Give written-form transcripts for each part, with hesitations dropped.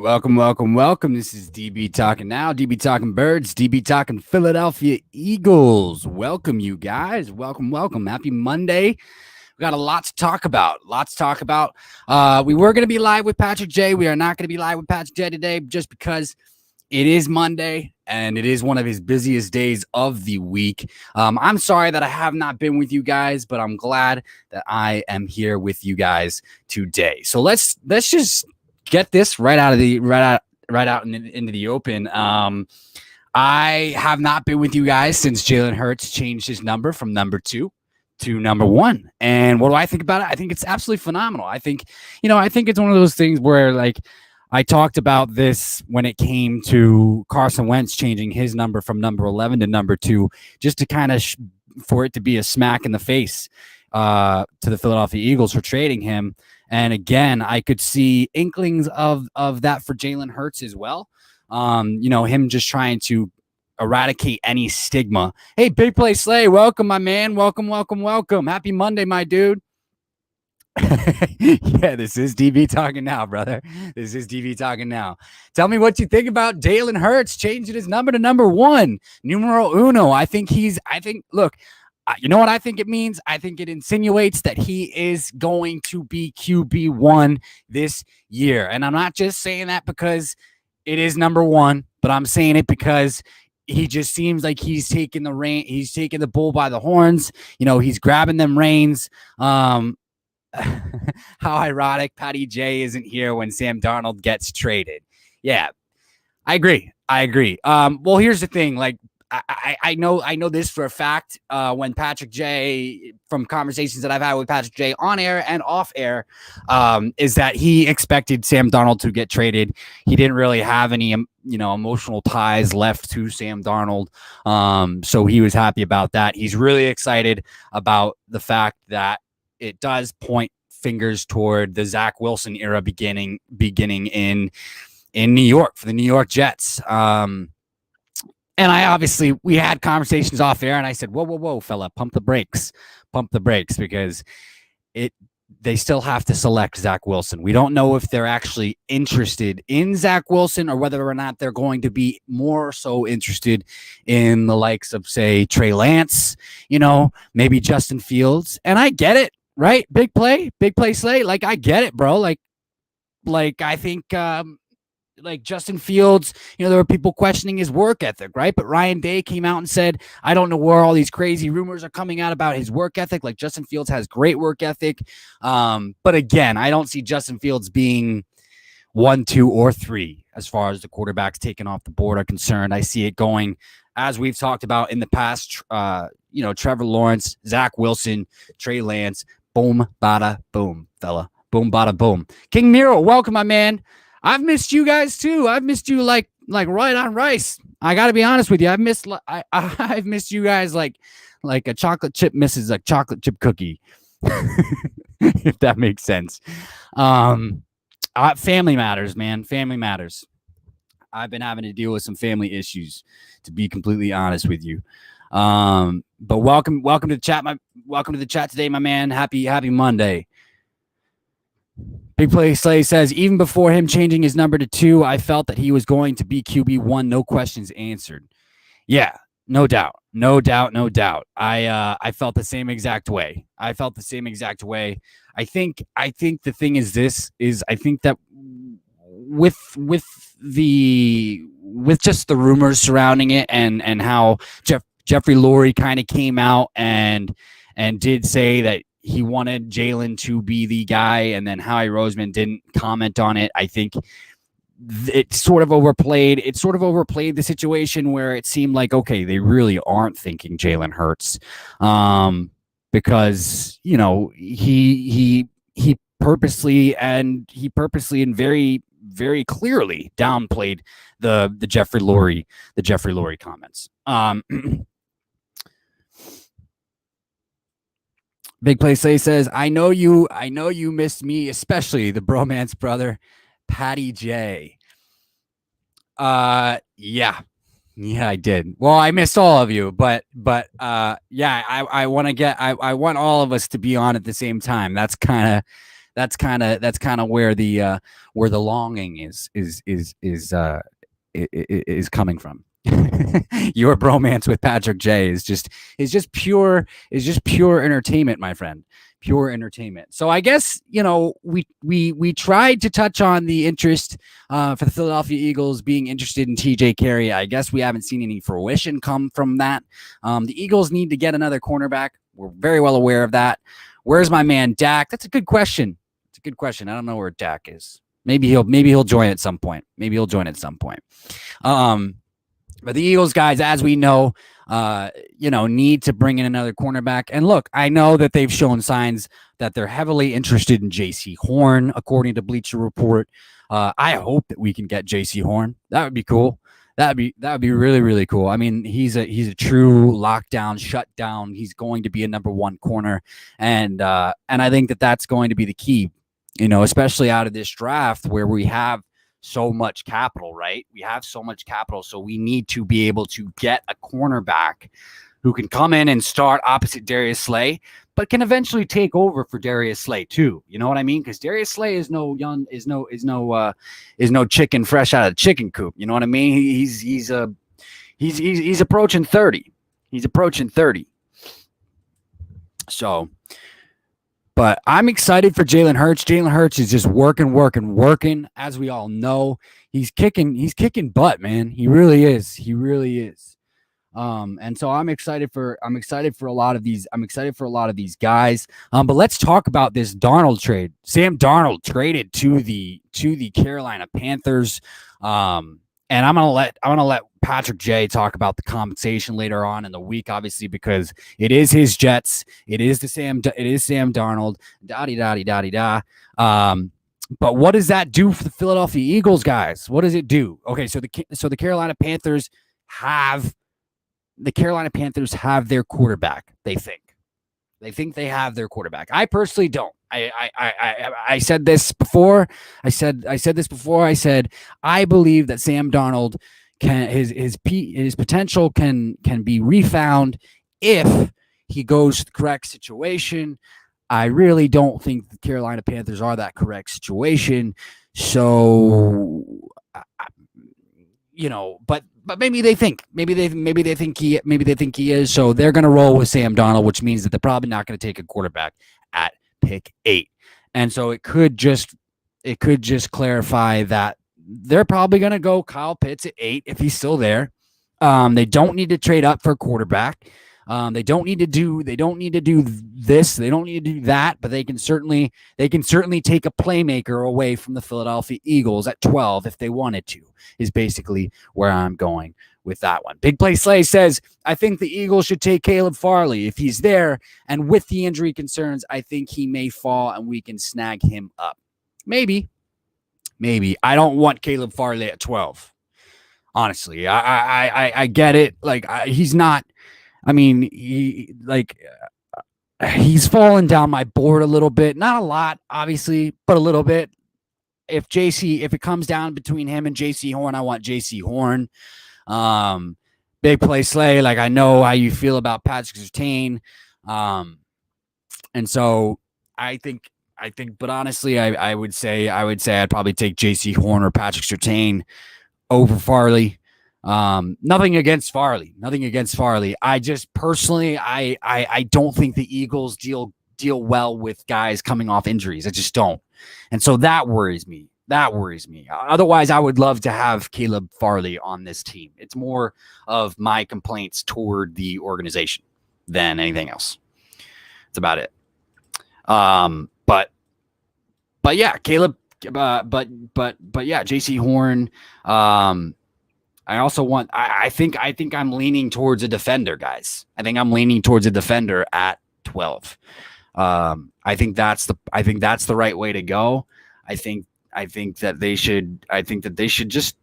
Welcome, welcome, welcome. This is DB Talking Now, DB Talking Birds, DB Talking Philadelphia Eagles. Welcome, you guys. Welcome, welcome. Happy Monday. We got a lot to talk about. We were going to be live with Patrick J. We are not going to be live with Patrick J today just because it is Monday and it is one of his busiest days of the week. I'm sorry that I have not been with you guys, but I'm glad that I am here with you guys today. So let's just get this right out into the open. I have not been with you guys since Jalen Hurts changed his number from number 2 to number 1. And what do I think about it? I think it's absolutely phenomenal. I think it's one of those things where, like, I talked about this when it came to Carson Wentz changing his number from number 11 to number 2, just to kind of for it to be a smack in the face to the Philadelphia Eagles for trading him. And again, I could see inklings of that for Jalen Hurts as well. Him just trying to eradicate any stigma. Hey, Big Play Slay, welcome, my man. Welcome, welcome, welcome. Happy Monday, my dude. Yeah, this is DB Talking Now, brother. This is DB Talking Now. Tell me what you think about Jalen Hurts changing his number to number 1, numero uno. Look, you know what I think it means? I think it insinuates that he is going to be QB1 this year. And I'm not just saying that because it is number 1, but I'm saying it because he just seems like he's taking the bull by the horns. He's grabbing them reins. How ironic Patty J isn't here when Sam Darnold gets traded. Yeah, I agree. Well, here's the thing. Like, I know this for a fact. When Patrick J, from conversations that I've had with Patrick J on air and off air, is that he expected Sam Darnold to get traded. He didn't really have any, emotional ties left to Sam Darnold. So he was happy about that. He's really excited about the fact that it does point fingers toward the Zach Wilson era beginning in New York for the New York Jets. And we had conversations off air, and I said, whoa, fella, pump the brakes, because they still have to select Zach Wilson. We don't know if they're actually interested in Zach Wilson or whether or not they're going to be more so interested in the likes of, say, Trey Lance, maybe Justin Fields. And I get it, right? Big play Slay. Like, I get it, bro. Like I think, like Justin Fields, there were people questioning his work ethic, right? But Ryan Day came out and said, I don't know where all these crazy rumors are coming out about his work ethic. Like, Justin Fields has great work ethic. But again, I don't see Justin Fields being 1, 2, or 3 as far as the quarterbacks taken off the board are concerned. I see it going, as we've talked about in the past, Trevor Lawrence, Zach Wilson, Trey Lance, boom, bada, boom, fella. Boom, bada, boom. King Miro, welcome, my man. I've missed you guys too. I've missed you like right on rice. I got to be honest with you. I've missed you guys like a chocolate chip misses a chocolate chip cookie, if that makes sense. Family matters, man. Family matters. I've been having to deal with some family issues, to be completely honest with you. But welcome to the chat. Welcome to the chat today, my man. Happy Monday. Big Play Slay says, even before him changing his number to 2, I felt that he was going to be QB1. No questions answered. Yeah, no doubt. I felt the same exact way. I think the thing is I think that with just the rumors surrounding it and how Jeffrey Lurie kind of came out and did say that he wanted Jalen to be the guy, and then Howie Roseman didn't comment on it. I think it sort of overplayed the situation where it seemed like, okay, they really aren't thinking Jalen Hurts, because he purposely and very, very clearly downplayed the Jeffrey Lurie comments. Big Play Slay says, I know you missed me, especially the bromance brother, Patty J. Yeah, I did. Well, I missed all of you, but yeah, I want all of us to be on at the same time. That's kind That's kind of where the longing is coming from. Your bromance with Patrick J is just pure entertainment, my friend. Pure entertainment. So I guess we tried to touch on the interest for the Philadelphia Eagles being interested in TJ Carey. I guess we haven't seen any fruition come from that. The Eagles need to get another cornerback. We're very well aware of that. Where's my man Dak? That's a good question. It's a good question. I don't know where Dak is. Maybe he'll join at some point. But the Eagles guys, as we know, need to bring in another cornerback. And look, I know that they've shown signs that they're heavily interested in J.C. Horn, according to Bleacher Report. I hope that we can get J.C. Horn. That would be cool. That would be really, really cool. I mean, he's a true lockdown, shutdown. He's going to be a number one corner, and I think that that's going to be the key. Especially out of this draft where we have so much capital, right? We have so much capital, so we need to be able to get a cornerback who can come in and start opposite Darius Slay, but can eventually take over for Darius Slay too. You know what I mean? Because Darius Slay is no chicken fresh out of the chicken coop. You know what I mean? He's approaching 30. He's approaching 30. So. But I'm excited for Jalen Hurts. Jalen Hurts is just working. As we all know, he's kicking butt, man. He really is. And so I'm excited for a lot of these. I'm excited for a lot of these guys. But let's talk about this Darnold trade. Sam Darnold traded to the Carolina Panthers. And I'm gonna let Patrick J talk about the compensation later on in the week, obviously, because it is his Jets. It is Sam Darnold. Da-di-da-di-da-di-da. But what does that do for the Philadelphia Eagles, guys? What does it do? Okay, so the Carolina Panthers have their quarterback. They think they have their quarterback. I personally don't. I said this before. I said I believe that Sam Darnold his potential can be refound if he goes to the correct situation. I really don't think the Carolina Panthers are that correct situation. So, but maybe they think he is. So they're going to roll with Sam Darnold, which means that they're probably not going to take a quarterback at pick 8. And so it could just clarify that they're probably going to go Kyle Pitts at 8 if he's still there. They don't need to trade up for a quarterback. They don't need to do this. They don't need to do that, but they can certainly take a playmaker away from the Philadelphia Eagles at 12 if they wanted to, is basically where I'm going with that one. Big Play Slay says, I think the Eagles should take Caleb Farley if he's there, and with the injury concerns, I think he may fall and we can snag him up. Maybe. I don't want Caleb Farley at 12. Honestly, I get it. Like he's not. I mean, he's fallen down my board a little bit. Not a lot, obviously, but a little bit. If it comes down between him and J.C. Horn, I want J.C. Horn. Big Play Slay, like I know how you feel about Patrick Surtain. And so I think, but honestly, I would say I'd probably take J.C. Horn or Patrick Surtain over Farley. Nothing against Farley. I just personally, I don't think the Eagles deal well with guys coming off injuries. I just don't. And so that worries me. Otherwise, I would love to have Caleb Farley on this team. It's more of my complaints toward the organization than anything else. That's about it. But yeah, Caleb, but yeah, J.C. Horn. I also want. I think I'm leaning towards a defender, guys. I think I'm leaning towards a defender at 12. I think that's the right way to go. I think that they should just,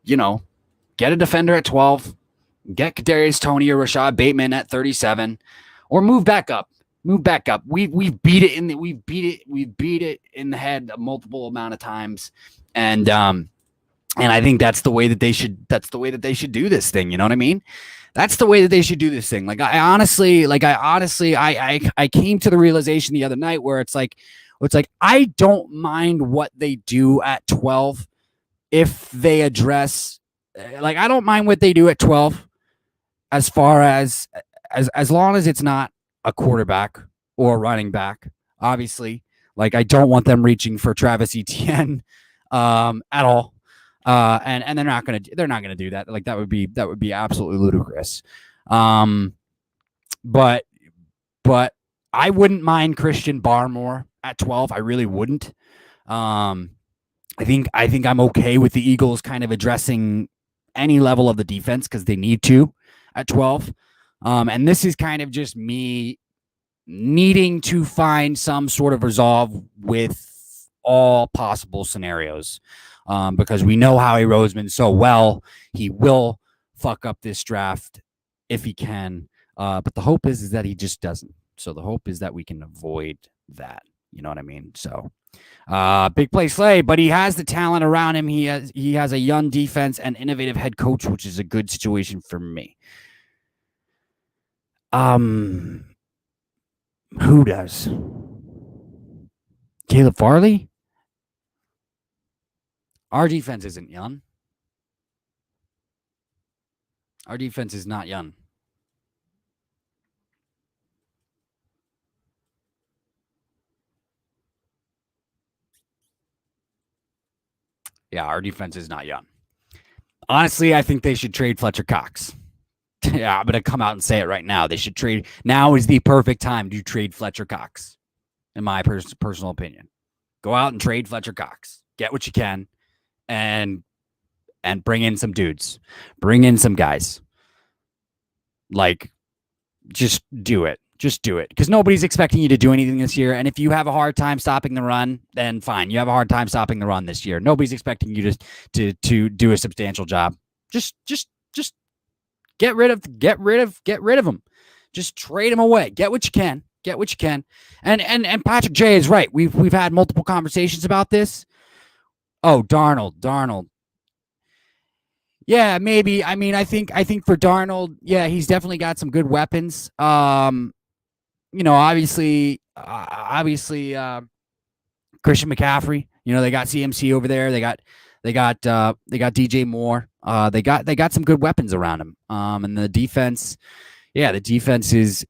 get a defender at 12, get Kadarius Toney or Rashad Bateman at 37, or move back up. We've beat it in the head a multiple amount of times, and I think that's the way that they should do this thing. You know what I mean? That's the way that they should do this thing. I honestly came to the realization the other night where it's like, It's like, I don't mind what they do at 12 if they address, like, I don't mind what they do at 12 as far as long as it's not a quarterback or a running back, obviously. Like, I don't want them reaching for Travis Etienne at all. And they're not gonna do that. Like, that would be absolutely ludicrous. But I wouldn't mind Christian Barmore at 12. I really wouldn't. I think I'm okay with the Eagles kind of addressing any level of the defense because they need to at 12. And this is kind of just me needing to find some sort of resolve with all possible scenarios, because we know Howie Roseman so well. He will fuck up this draft if he can, but the hope is that he just doesn't. So the hope is that we can avoid that. You know what I mean? So big play Slay, but he has the talent around him. He has a young defense and innovative head coach, which is a good situation for me. Who does? Caleb Farley? Our defense isn't young. Our defense is not young. Yeah, our defense is not young. Honestly, I think they should trade Fletcher Cox. Yeah, I'm going to come out and say it right now. They should trade. Now is the perfect time to trade Fletcher Cox, in my personal opinion. Go out and trade Fletcher Cox. Get what you can, and bring in some dudes. Bring in some guys. Like, just do it. Just do it. Because nobody's expecting you to do anything this year. And if you have a hard time stopping the run, then fine. You have a hard time stopping the run this year. Nobody's expecting you to do a substantial job. Just get rid of them. Just trade them away. Get what you can. Get what you can. And Patrick J is right. We've had multiple conversations about this. Oh, Darnold. Yeah, maybe. I mean, I think for Darnold, yeah, he's definitely got some good weapons. Obviously, Christian McCaffrey. They got CMC over there. They got DJ Moore. They got some good weapons around him. And the defense, yeah, the defense is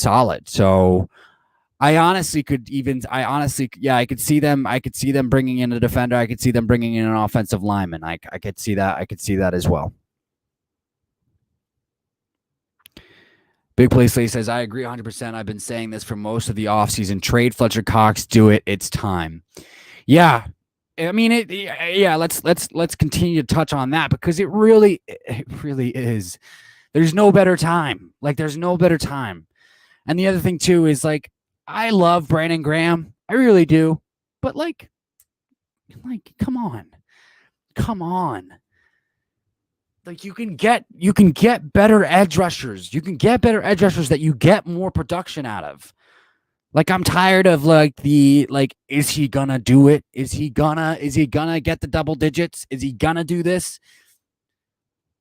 solid. So I could see them bringing in a defender. I could see them bringing in an offensive lineman. I could see that. I could see that as well. Big Play Slay says, I agree 100%. I've been saying this for most of the offseason. Trade Fletcher Cox. Do it. It's time. Yeah. I mean, let's continue to touch on that because it really is. There's no better time. Like, there's no better time. And the other thing, too, is, like, I love Brandon Graham. I really do. But, like, come on. Like, you can get better edge rushers. You can get better edge rushers that you get more production out of. Like, I'm tired of is he gonna do it? Is he gonna get the double digits? Is he gonna do this?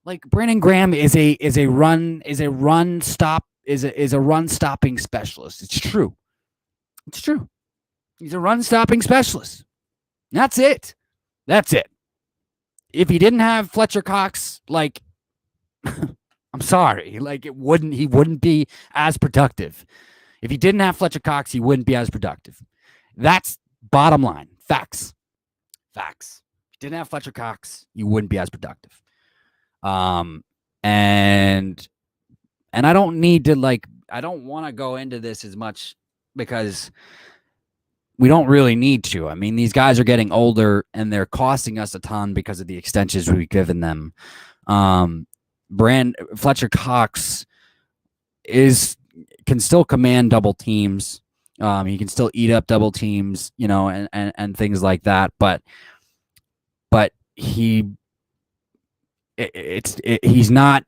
Like, Brandon Graham is a run stopping specialist. It's true. He's a run stopping specialist. That's it. If he didn't have Fletcher Cox, like, I'm sorry, like, he wouldn't be as productive. If he didn't have Fletcher Cox, he wouldn't be as productive. That's bottom line. Facts. If he didn't have Fletcher Cox, he wouldn't be as productive. And I don't need to, I don't want to go into this as much because we don't really need to. I mean, these guys are getting older and they're costing us a ton because of the extensions we've given them. Fletcher Cox can still command double teams. He can still eat up double teams, and things like that. But he doesn't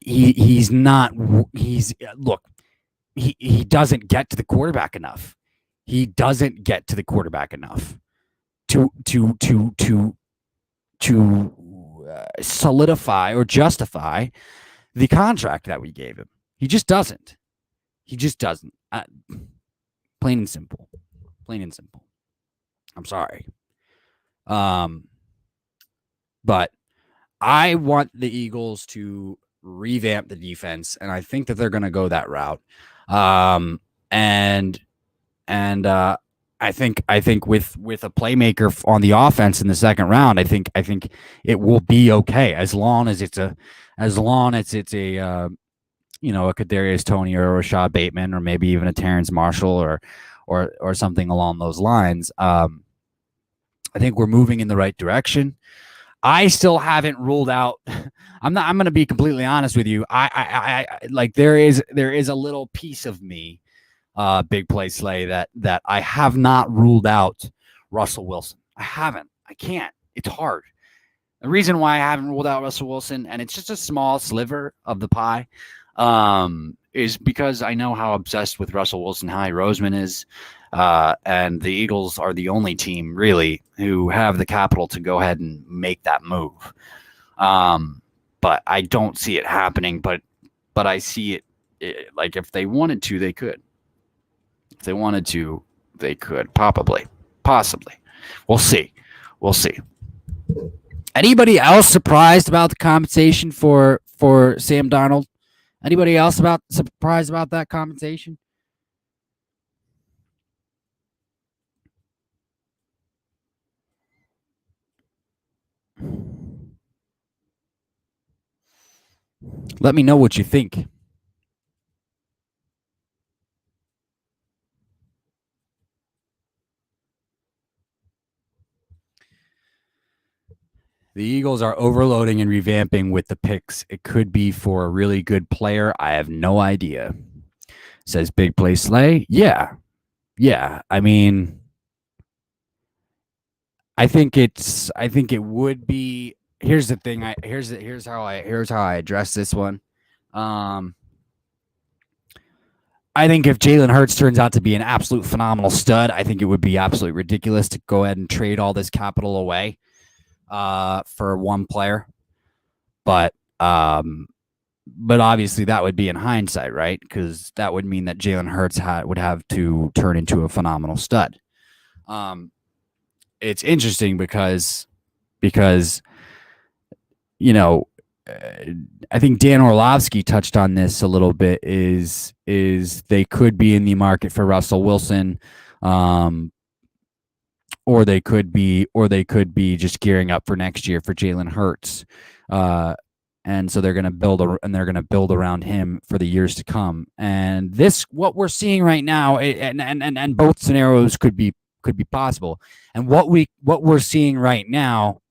get to the quarterback enough. He doesn't get to the quarterback enough to solidify or justify the contract that we gave him. He just doesn't. Plain and simple. I'm sorry. But I want the Eagles to revamp the defense, and I think that they're going to go that route. And and I think with a playmaker on the offense in the second round, I think it will be okay as long as it's a a Kadarius Toney or a Rashad Bateman or maybe even a Terrence Marshall or something along those lines. I think we're moving in the right direction. I still haven't ruled out. I'm going to be completely honest with you. I like there is a little piece of me, big play Slay, that I have not ruled out Russell Wilson. I haven't. I can't. It's hard. The reason why I haven't ruled out Russell Wilson, and it's just a small sliver of the pie, is because I know how obsessed with Russell Wilson Howie Roseman is. And the Eagles are the only team really who have the capital to go ahead and make that move. But I don't see it happening. But I see it like if they wanted to, they could. If they wanted to, they could possibly. We'll see. Anybody else surprised about the compensation for Sam Darnold? Anybody else surprised about that compensation? Let me know what you think. The Eagles are overloading and revamping with the picks. It could be for a really good player. I have no idea. Says Big Play Slay. Yeah. I mean, I think it would be. Here's the thing. Here's how I address this one. I think if Jalen Hurts turns out to be an absolute phenomenal stud, I think it would be absolutely ridiculous to go ahead and trade all this capital away for one player. But obviously that would be in hindsight, right? Because that would mean that Jalen Hurts would have to turn into a phenomenal stud. It's interesting because I think Dan Orlovsky touched on this a little bit. Is they could be in the market for Russell Wilson, or they could be just gearing up for next year for Jalen Hurts, and so they're going to build around him for the years to come. And this, what we're seeing right now, and both scenarios could be possible. And what we're seeing right now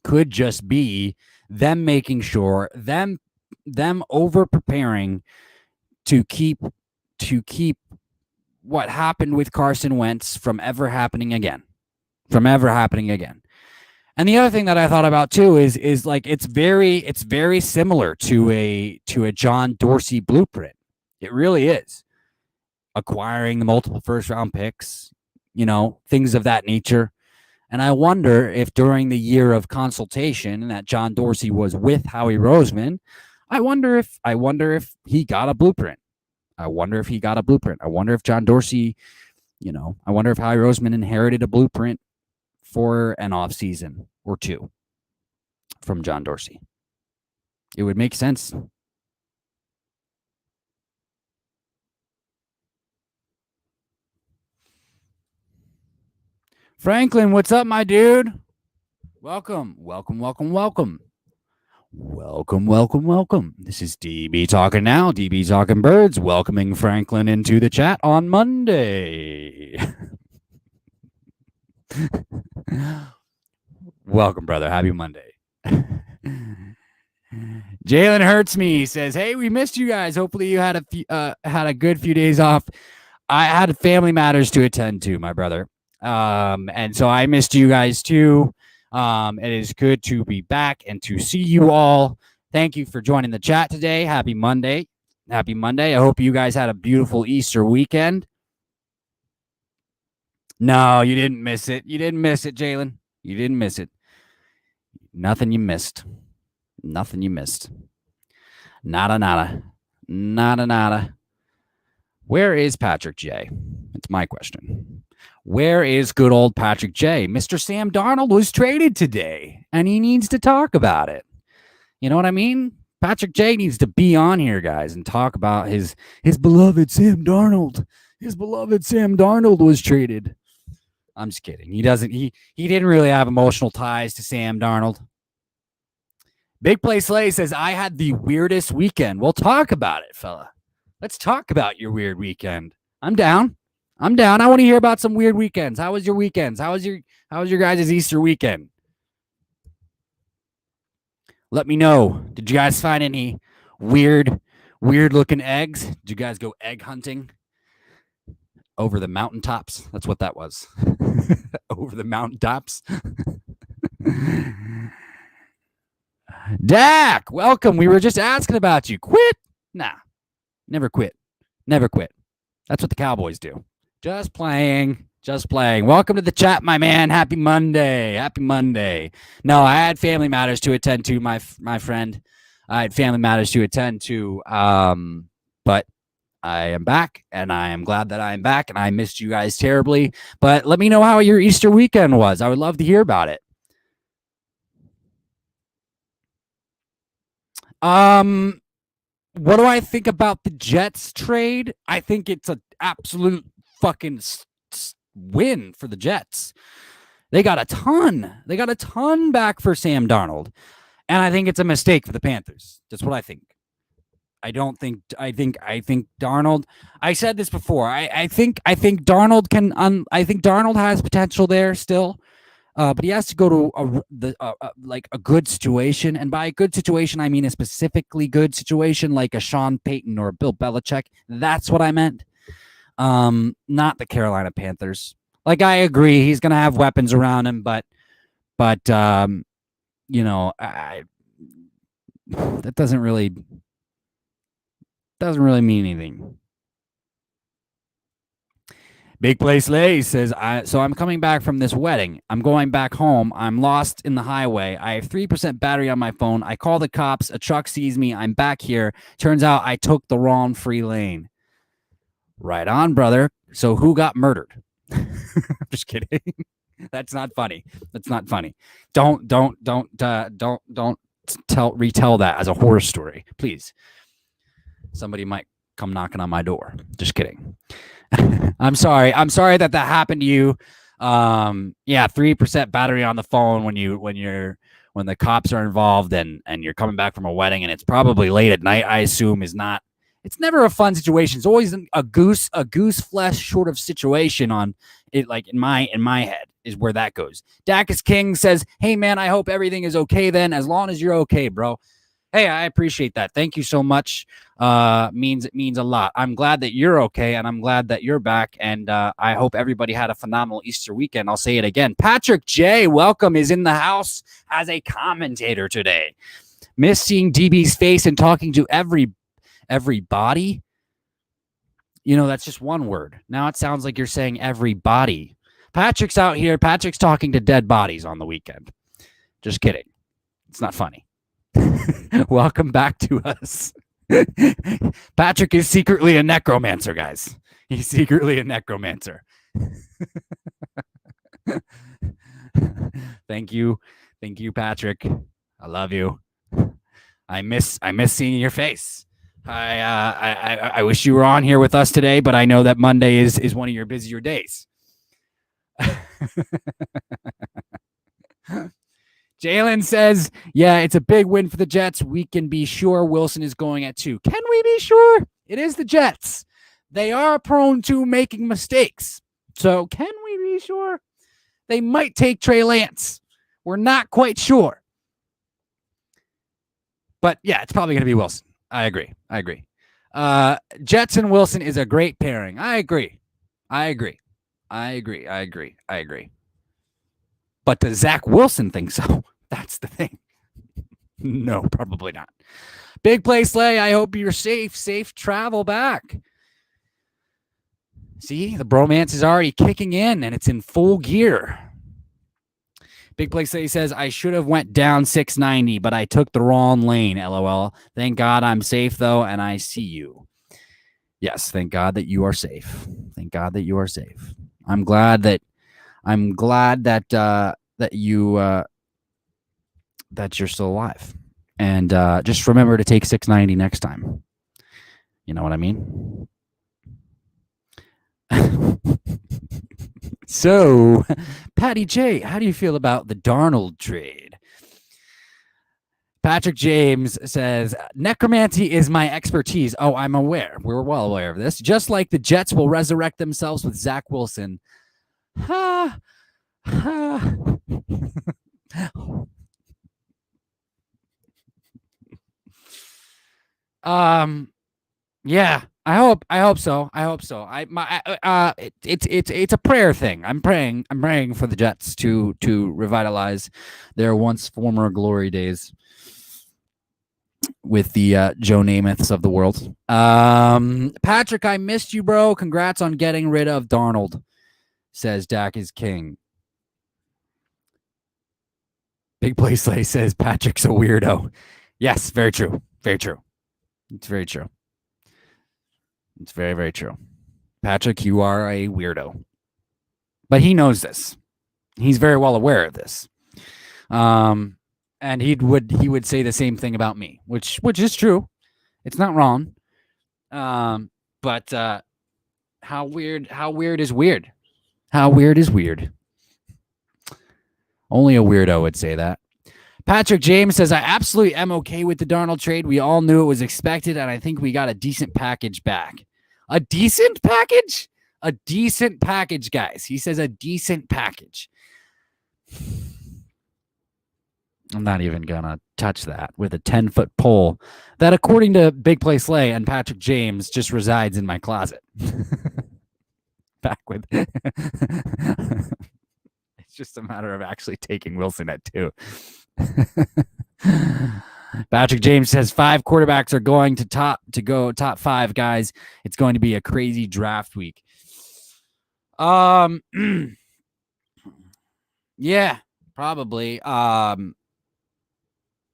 could just be them making sure them over preparing to keep what happened with Carson Wentz from ever happening again. And the other thing that I thought about too is like it's very similar to a John Dorsey blueprint. It really is. Acquiring the multiple first round picks, things of that nature. And I wonder if during the year of consultation that John Dorsey was with Howie Roseman, I wonder if he got a blueprint. I wonder if John Dorsey, I wonder if Howie Roseman inherited a blueprint for an off season or two from John Dorsey. It would make sense. Franklin, what's up, my dude? Welcome. This is DB Talking Now, DB Talking Birds, welcoming Franklin into the chat on Monday. Welcome, brother. Happy Monday. Jalen Hurts me says, "Hey, we missed you guys. Hopefully, you had a good few days off. I had family matters to attend to, my brother, and so I missed you guys too. It is good to be back and to see you all. Thank you for joining the chat today. Happy Monday. I hope you guys had a beautiful Easter weekend. No, you didn't miss it. Jalen. You didn't miss it. Nothing you missed. Nada. Where is Patrick J? It's my question. Where is good old Patrick J? Mr. Sam Darnold was traded today, and he needs to talk about it. You know what I mean? Patrick J needs to be on here, guys, and talk about his beloved Sam Darnold. His beloved Sam Darnold was traded. I'm just kidding. He didn't really have emotional ties to Sam Darnold. Big Play Slay says, I had the weirdest weekend. We'll talk about it, fella. Let's talk about your weird weekend. I'm down. I want to hear about some weird weekends. How was your weekends? How was your guys' Easter weekend? Let me know. Did you guys find any weird looking eggs? Did you guys go egg hunting over the mountaintops? That's what that was. Over the mountaintops. Dak, welcome. We were just asking about you. Quit? Nah. Never quit. Never quit. That's what the Cowboys do. Just playing. Welcome to the chat, my man. Happy Monday. No, I had family matters to attend to, my friend. I had family matters to attend to, but I am back, and I am glad that I am back, and I missed you guys terribly. But let me know how your Easter weekend was. I would love to hear about it. What do I think about the Jets trade? I think it's an absolute fucking win for the Jets. They got a ton. They got a ton back for Sam Darnold. And I think it's a mistake for the Panthers. That's what I think. I think Darnold, I said this before. I think Darnold can I think Darnold has potential there still. But he has to go to a good situation. And by a good situation, I mean a specifically good situation like a Sean Payton or a Bill Belichick. That's what I meant. Not the Carolina Panthers. Like, I agree, he's going to have weapons around him, but you know, that doesn't really mean anything. Big Place Lay says, so I'm coming back from this wedding. I'm going back home. I'm lost in the highway. I have 3% battery on my phone. I call the cops. A truck sees me. I'm back here. Turns out I took the wrong free lane. Right on, brother. So who got murdered? Just kidding. That's not funny. Don't retell that as a horror story, please. Somebody might come knocking on my door. Just kidding. I'm sorry that happened to you. 3% battery on the phone when the cops are involved and you're coming back from a wedding and it's probably late at night, I assume, it's never a fun situation. It's always a goose flesh sort of situation on it. Like in my head is where that goes. Dacus King says, hey man, I hope everything is okay then, as long as you're okay, bro. Hey, I appreciate that. Thank you so much. It means a lot. I'm glad that you're okay, and I'm glad that you're back, and I hope everybody had a phenomenal Easter weekend. I'll say it again. Patrick J, welcome, is in the house as a commentator today. Miss seeing DB's face and talking to everybody. You know, that's just one word. Now it sounds like you're saying everybody. Patrick's out here. Patrick's talking to dead bodies on the weekend. Just kidding. It's not funny. Welcome back to us. Patrick is secretly a necromancer, guys. He's secretly a necromancer. Thank you, Patrick. I love you. I miss seeing your face. I wish you were on here with us today, but I know that Monday is one of your busier days. Jalen says, yeah, it's a big win for the Jets. We can be sure Wilson is going at 2. Can we be sure? It is the Jets. They are prone to making mistakes. So can we be sure? They might take Trey Lance. We're not quite sure. But yeah, it's probably going to be Wilson. I agree. Jets and Wilson is a great pairing. I agree. But does Zach Wilson think so? That's the thing. No, probably not. Big Play Slay, I hope you're safe. Safe travel back. See, the bromance is already kicking in, and it's in full gear. Big Play Slay says, I should have went down 690, but I took the wrong lane, LOL. Thank God I'm safe, though, and I see you. Yes, thank God that you are safe. I'm glad that that you that you're still alive. And just remember to take 690 next time. You know what I mean? So, Patty J, how do you feel about the Darnold trade? Patrick James says, necromancy is my expertise. Oh, I'm aware. We're well aware of this. Just like the Jets will resurrect themselves with Zach Wilson. Ha, ha. Yeah, I hope so. It's a prayer thing. I'm praying for the Jets to revitalize their once former glory days with the Joe Namaths of the world. Patrick, I missed you, bro. Congrats on getting rid of Darnold, says Dak is king. Big Play Slay says Patrick's a weirdo. Yes, very true. Very true. It's very true. It's very, very true. Patrick, you are a weirdo. But he knows this. He's very well aware of this. And he would say the same thing about me, which is true. It's not wrong. But how weird is weird? How weird is weird? Only a weirdo would say that. Patrick James says, I absolutely am okay with the Darnold trade. We all knew it was expected, and I think we got a decent package back. A decent package? A decent package, guys. He says a decent package. I'm not even going to touch that with a 10-foot pole that, according to Big Play Slay and Patrick James, just resides in my closet. Back with... It's just a matter of actually taking Wilson at 2. Patrick James says 5 quarterbacks are going to go top 5, guys. It's going to be a crazy draft week. Yeah, probably.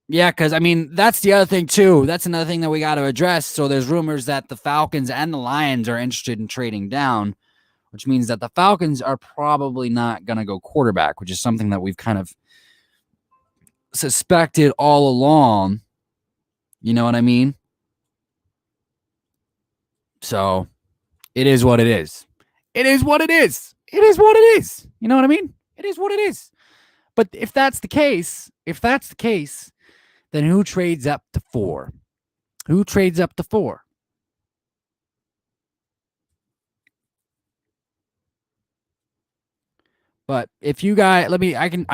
Yeah, because I mean that's the other thing too. That's another thing that we got to address. So there's rumors that the Falcons and the Lions are interested in trading down, which means that the Falcons are probably not going to go quarterback, which is something that we've kind of suspected all along. You know what I mean? So it is what it is. It is what it is. It is what it is. You know what I mean? It is what it is. But if that's the case, then who trades up to 4? Who trades up to 4? But if you guys, we can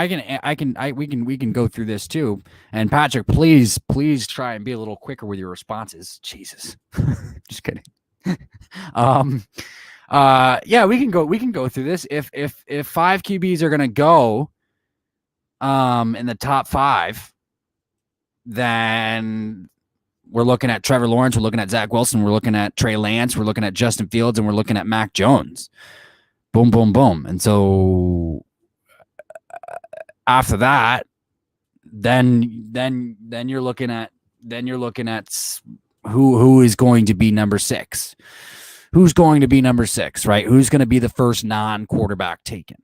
go through this too. And Patrick, please try and be a little quicker with your responses. Jesus, just kidding. Yeah, we can go through this. If 5 QBs are gonna go, in the top 5, then we're looking at Trevor Lawrence, we're looking at Zach Wilson, we're looking at Trey Lance, we're looking at Justin Fields, and we're looking at Mac Jones. Boom, boom, boom. And so after that, then you're looking at who is going to be number 6. Who's going to be number 6, right? Who's going to be the first non-quarterback taken?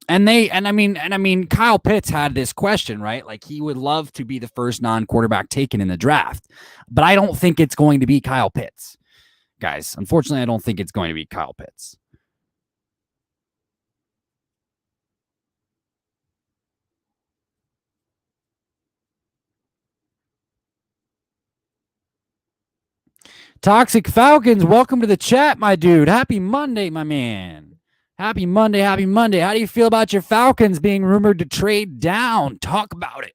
And I mean, Kyle Pitts had this question, right? Like he would love to be the first non-quarterback taken in the draft, but I don't think it's going to be Kyle Pitts. Guys, unfortunately, I don't think it's going to be Kyle Pitts. Toxic Falcons, welcome to the chat, my dude. Happy Monday, my man. Happy Monday. How do you feel about your Falcons being rumored to trade down? Talk about it.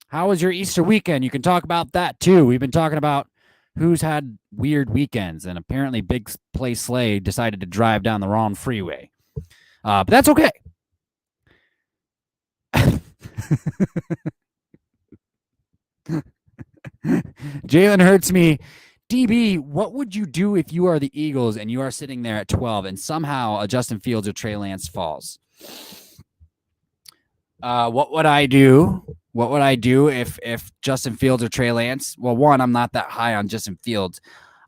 How was your Easter weekend? You can talk about that too. We've been talking about who's had weird weekends, and apparently Big Play Slay decided to drive down the wrong freeway. But that's okay. Jalen hurts me. DB, what would you do if you are the Eagles and you are sitting there at 12 and somehow a Justin Fields or Trey Lance falls? What would I do? What would I do if Justin Fields or Trey Lance? Well, one, I'm not that high on Justin Fields.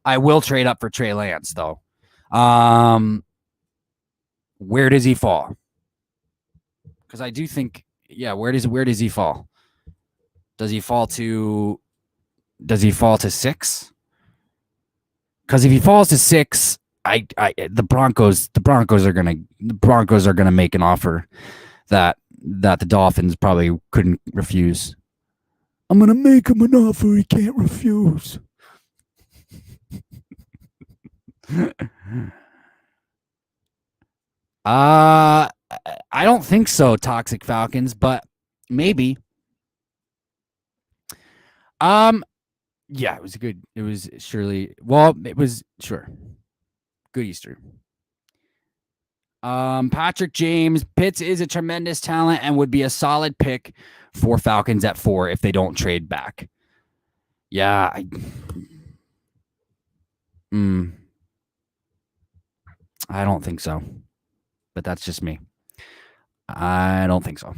I will trade up for Trey Lance, though. Where does he fall? Because I do think, where does he fall? Does he fall to 6? Because if he falls to 6, the Broncos are gonna make an offer that the Dolphins probably couldn't refuse. I'm gonna make him an offer he can't refuse. I don't think so, Toxic Falcons, but maybe. Yeah, it was good. It was surely, it was sure. Good Easter. Patrick James, Pitts is a tremendous talent and would be a solid pick for Falcons at 4 if they don't trade back. Yeah, I don't think so, but that's just me. I don't think so.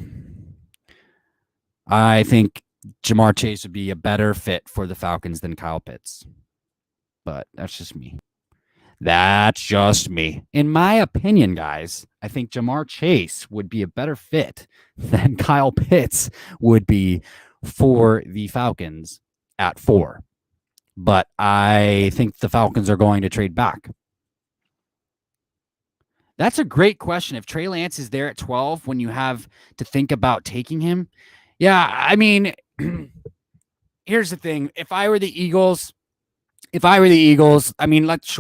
I think Jamar Chase would be a better fit for the Falcons than Kyle Pitts, but that's just me. That's just me. In my opinion, guys, I think Jamar Chase would be a better fit than Kyle Pitts would be for the Falcons at 4. But I think the Falcons are going to trade back. That's a great question. If Trey Lance is there at 12 when you have to think about taking him, yeah, I mean, here's the thing. If I were the Eagles, I mean, let's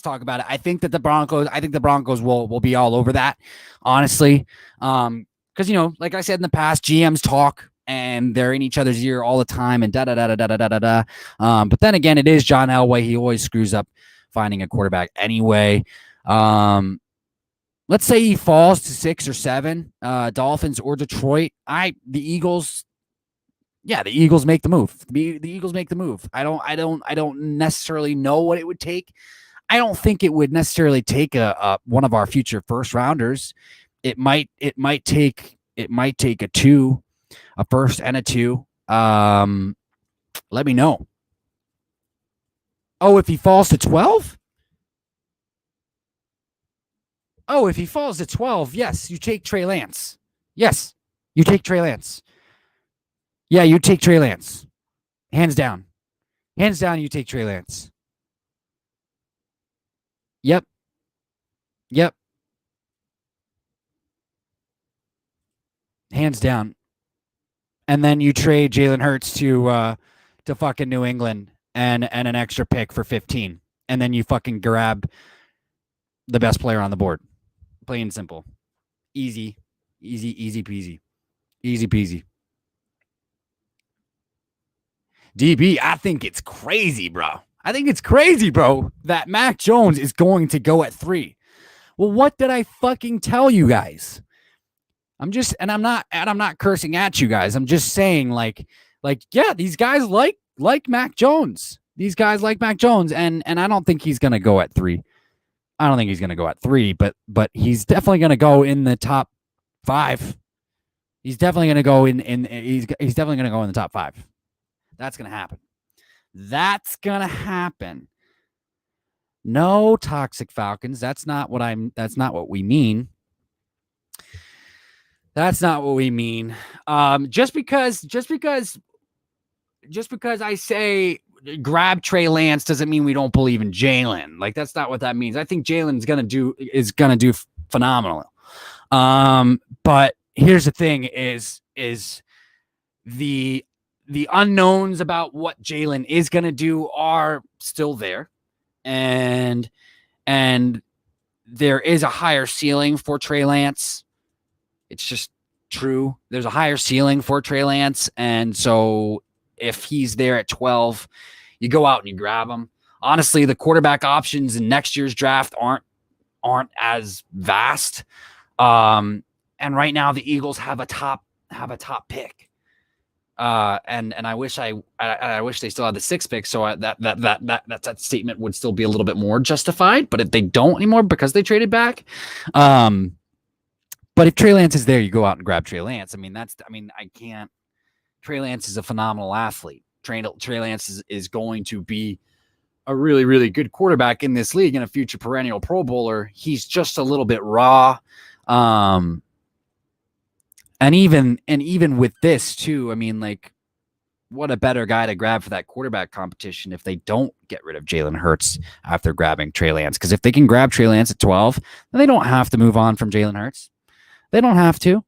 talk about it. I think the Broncos will be all over that, honestly. Because like I said in the past, GMs talk and they're in each other's ear all the time and da da da da da da da da. But then again, it is John Elway. He always screws up finding a quarterback anyway. Let's say he falls to 6 or 7, Dolphins or Detroit. The Eagles make the move. The Eagles make the move. I don't necessarily know what it would take. I don't think it would necessarily take one of our future first rounders. It might take a 2, a first and a 2. Let me know. Oh, if he falls to 12? Oh, if he falls to 12, yes, you take Trey Lance. Yes, you take Trey Lance. Yeah, you take Trey Lance. Hands down. Hands down, you take Trey Lance. Yep. Hands down. And then you trade Jalen Hurts to fucking New England and an extra pick for 15. And then you fucking grab the best player on the board. Plain and simple. Easy peasy. Easy peasy. DB, I think it's crazy, bro. That Mac Jones is going to go at 3. Well, what did I fucking tell you guys? I'm not cursing at you guys. I'm just saying, yeah, these guys like Mac Jones. These guys like Mac Jones, and I don't think he's gonna go at 3. I don't think he's gonna go at 3, but he's definitely gonna go in the top 5. He's definitely gonna go he's definitely gonna go in the top 5. That's gonna happen. No, Toxic Falcons. That's not what we mean. That's not what we mean. Just because I say grab Trey Lance doesn't mean we don't believe in Jalen. Like, that's not what that means. I think Jalen is gonna do phenomenal. But here's the thing: is the unknowns about what Jalen is gonna do are still there, and there is a higher ceiling for Trey Lance. It's just true. There's a higher ceiling for Trey Lance. And so if he's there at 12, you go out and you grab him. Honestly, the quarterback options in next year's draft aren't as vast. And right now the Eagles have a top pick. And I wish they still had the 6th pick. So that statement would still be a little bit more justified. But if they don't anymore because they traded back, but if Trey Lance is there, you go out and grab Trey Lance. I can't. Trey Lance is a phenomenal athlete. Trey Lance is going to be a really, really good quarterback in this league and a future perennial Pro Bowler. He's just a little bit raw. And even with this too, I mean, like, what a better guy to grab for that quarterback competition if they don't get rid of Jalen Hurts after grabbing Trey Lance. Because if they can grab Trey Lance at 12, then they don't have to move on from Jalen Hurts. They don't have to.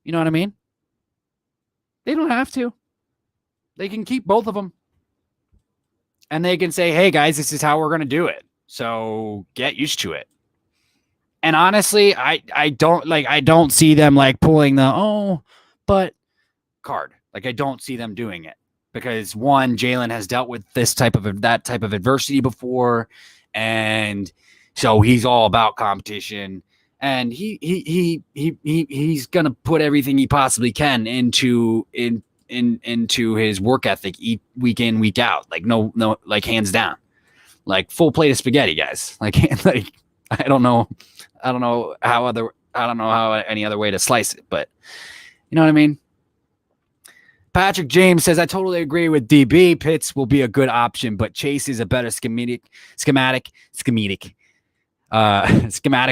You know what I mean? They don't have to. They can keep both of them. And they can say, hey, guys, this is how we're going to do it. So get used to it. And honestly, I don't see them like pulling the but card. Like, I don't see them doing it because, one, Jalen has dealt with that type of adversity before, and so he's all about competition, and he's gonna put everything he possibly can into his work ethic, week in, week out, like no, like hands down, like full plate of spaghetti, guys. Like I don't know how any other way to slice it, but you know what I mean. Patrick James says, I totally agree with DB. Pitts will be a good option, but Chase is a better schematic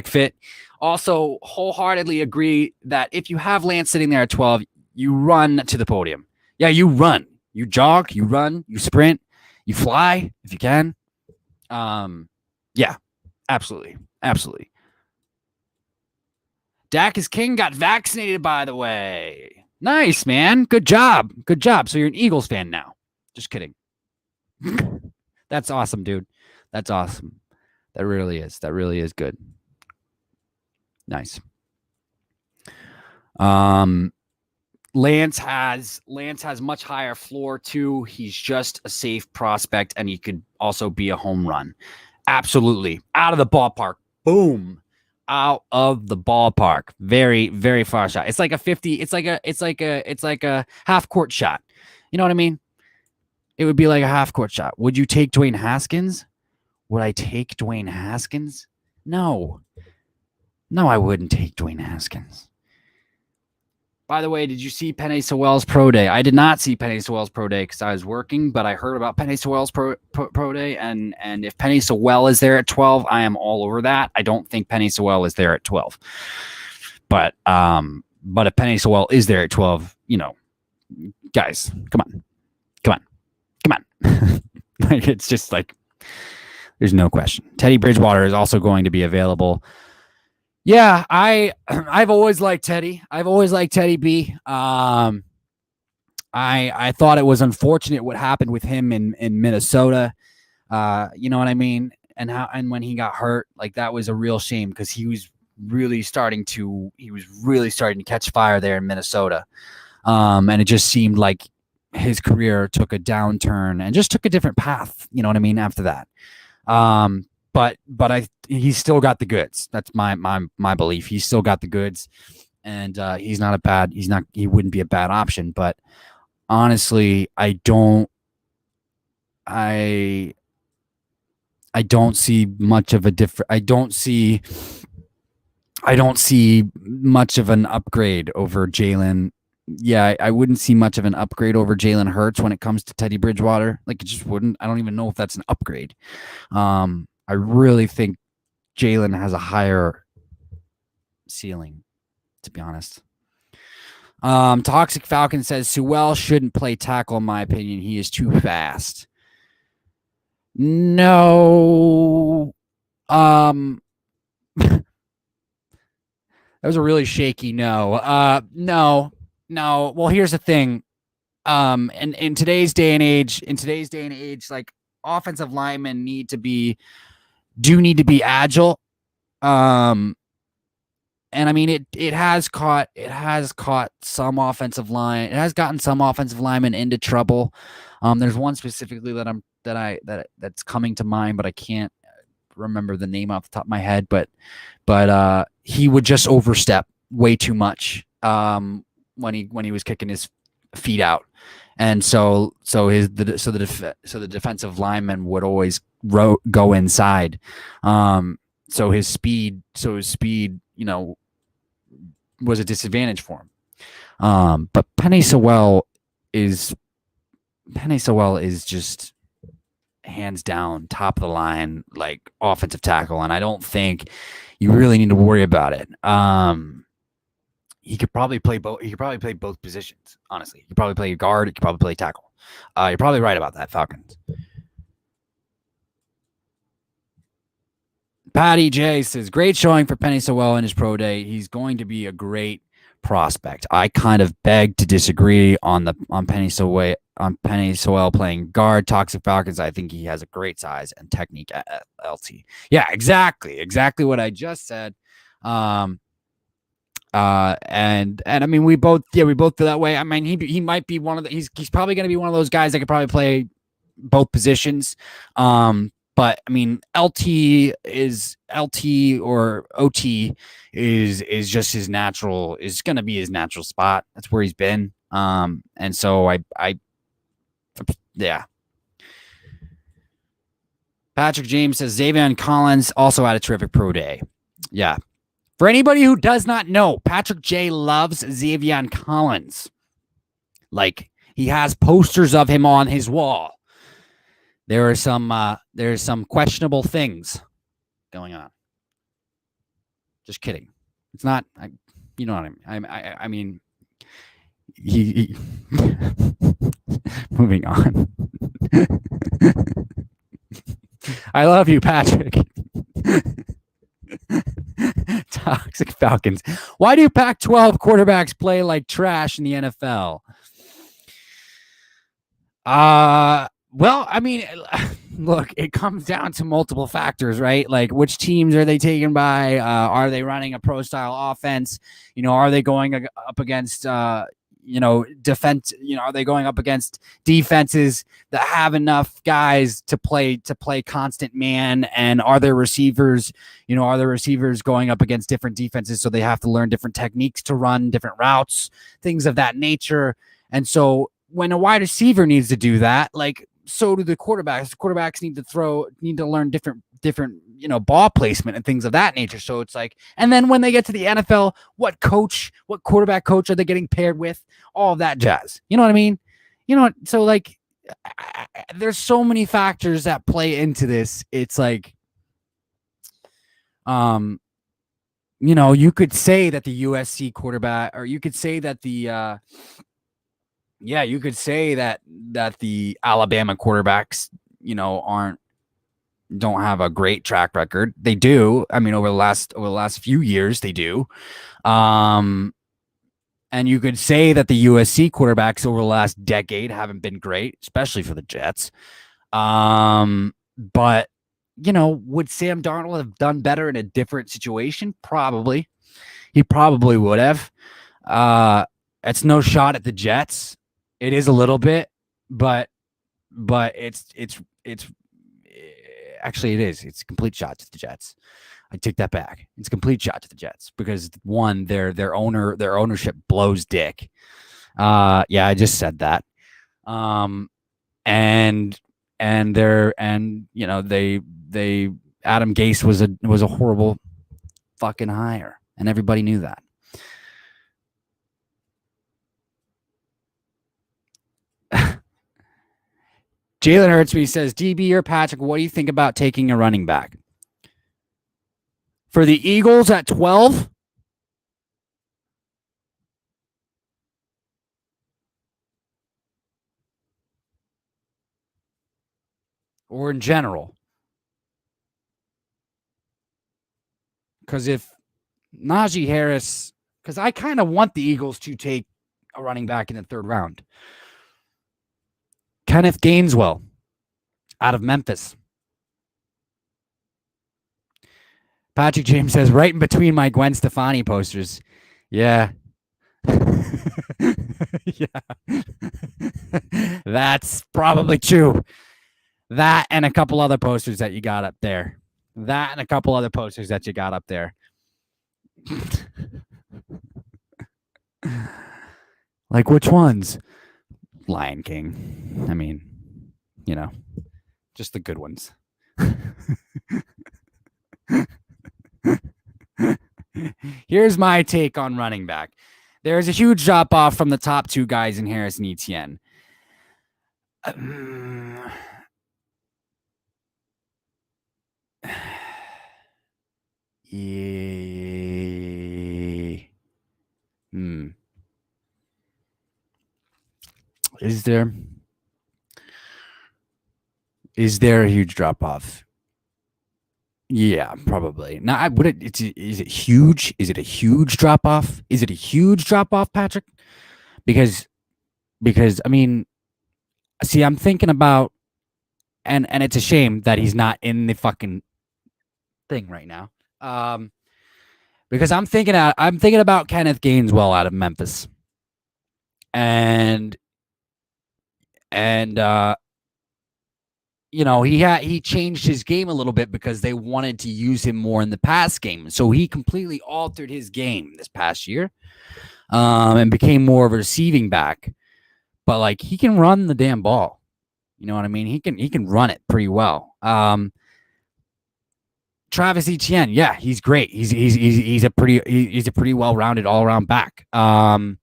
fit. Also, wholeheartedly agree that if you have Lance sitting there at 12, you run to the podium. Yeah, you run. You jog, you run, you sprint, you fly if you can. Yeah, absolutely. Absolutely. Dak is king, got vaccinated, by the way. Nice, man. Good job. Good job. So you're an Eagles fan now. Just kidding. That's awesome, dude. That's awesome. That really is. That really is good. Nice. Lance has much higher floor too. He's just a safe prospect, and he could also be a home run. Absolutely. Out of the ballpark. Boom. Out of the ballpark. Very, very far shot. It's like a 50. It's like a half court shot. You know what I mean? It would be like a half court shot. Would you take Dwayne Haskins? Would I take Dwayne Haskins? No. No, I wouldn't take Dwayne Haskins. By the way, did you see Penei Sewell's pro day? I did not see Penei Sewell's pro day because I was working, but I heard about Penei Sewell's pro day, and if Penei Sewell is there at 12, I am all over that. I don't think Penei Sewell is there at 12, but if Penei Sewell is there at 12, you know, guys, come on. Like, it's just like, there's no question. Teddy Bridgewater is also going to be available. Yeah, I've always liked Teddy. I've always liked Teddy B. I thought it was unfortunate what happened with him in Minnesota. You know what I mean? And when he got hurt, like, that was a real shame because he was really starting to catch fire there in Minnesota. And it just seemed like his career took a downturn and just took a different path. You know what I mean? After that. But he's still got the goods. That's my belief. He's still got the goods, and he wouldn't be a bad option. But honestly, I don't see much of a different. I don't see much of an upgrade over Jalen. Yeah, I wouldn't see much of an upgrade over Jalen Hurts when it comes to Teddy Bridgewater. Like, it just wouldn't. I don't even know if that's an upgrade. I really think Jalen has a higher ceiling, to be honest. Toxic Falcon says Sewell shouldn't play tackle, in my opinion. He is too fast. No. That was a really shaky no. No. Well, here's the thing. And in today's day and age, like, offensive linemen need to be agile. And I mean, it has caught some offensive line. It has gotten some offensive linemen into trouble. There's one specifically that's coming to mind, but I can't remember the name off the top of my head. But he would just overstep way too much when he was kicking his feet out. And so the defensive lineman would always go inside. So his speed, you know, was a disadvantage for him. But Penei Sewell is just hands down, top of the line, like offensive tackle, and I don't think you really need to worry about it. He could probably play both. He could probably play both positions. Honestly, he could probably play guard. He could probably play tackle. You're probably right about that, Falcons. Patty J says, great showing for Penny Sewell in his pro day. He's going to be a great prospect. I kind of beg to disagree on Penny Sewell playing guard. Toxic Falcons. I think he has a great size and technique at LT. Yeah, exactly what I just said. And I mean, we both feel that way. I mean, he might be one of the. He's probably going to be one of those guys that could probably play both positions. But I mean, LT or OT is just his natural, is going to be his natural spot. That's where he's been. And so yeah. Patrick James says Xavier Collins also had a terrific pro day. Yeah. For anybody who does not know, Patrick J loves Xavier Collins. Like, he has posters of him on his wall. There's some questionable things going on. Just kidding. It's not, you know what I mean? I mean, he moving on. I love you, Patrick. Toxic Falcons. Why do Pac-12 quarterbacks play like trash in the NFL? Well, I mean, look, it comes down to multiple factors, right? Like, which teams are they taken by? Are they running a pro-style offense? You know, are they going up against, defense? You know, are they going up against defenses that have enough guys to play constant man? And are their receivers, going up against different defenses, so they have to learn different techniques to run different routes, things of that nature? And so when a wide receiver needs to do that, like, so do the quarterbacks. The quarterbacks need to learn different, ball placement and things of that nature. So it's like, and then when they get to the NFL, what quarterback coach are they getting paired with? All of that jazz. You know what I mean? So like, there's so many factors that play into this. It's like, you could say that the USC quarterback, or you could say that the, you could say that the Alabama quarterbacks, don't have a great track record. They do. I mean, over the last few years, they do. And you could say that the USC quarterbacks over the last decade haven't been great, especially for the Jets. But would Sam Darnold have done better in a different situation? Probably. He probably would have. It's no shot at the Jets. It is a little bit, but it's actually it is. It's a complete shot to the Jets. I take that back. It's a complete shot to the Jets because one, their ownership blows dick. I just said that. And they Adam Gase was a horrible fucking hire, and everybody knew that. Jalen Hurtsby says, DB or Patrick, what do you think about taking a running back? For the Eagles at 12? Or in general? Because if Najee Harris, because I kind of want the Eagles to take a running back in the third round. Kenneth Gainswell out of Memphis. Patrick James says, right in between my Gwen Stefani posters. Yeah. Yeah. That's probably true. That and a couple other posters that you got up there. Like which ones? Lion King. I mean, just the good ones. Here's my take on running back. There's a huge drop off from the top two guys in Harris and Etienne. Hmm. Is there a huge drop off? Yeah, probably. Now, is it huge? Is it a huge drop off? Is it a huge drop off, Patrick? Because I mean, see, I'm thinking about, and it's a shame that he's not in the fucking thing right now. Because I'm thinking about Kenneth Gainswell out of Memphis, and and he changed his game a little bit because they wanted to use him more in the pass game. So he completely altered his game this past year, and became more of a receiving back. But like, he can run the damn ball. You know what I mean? He can run it pretty well. Travis Etienne, yeah, he's great. He's a pretty well-rounded all-around back. And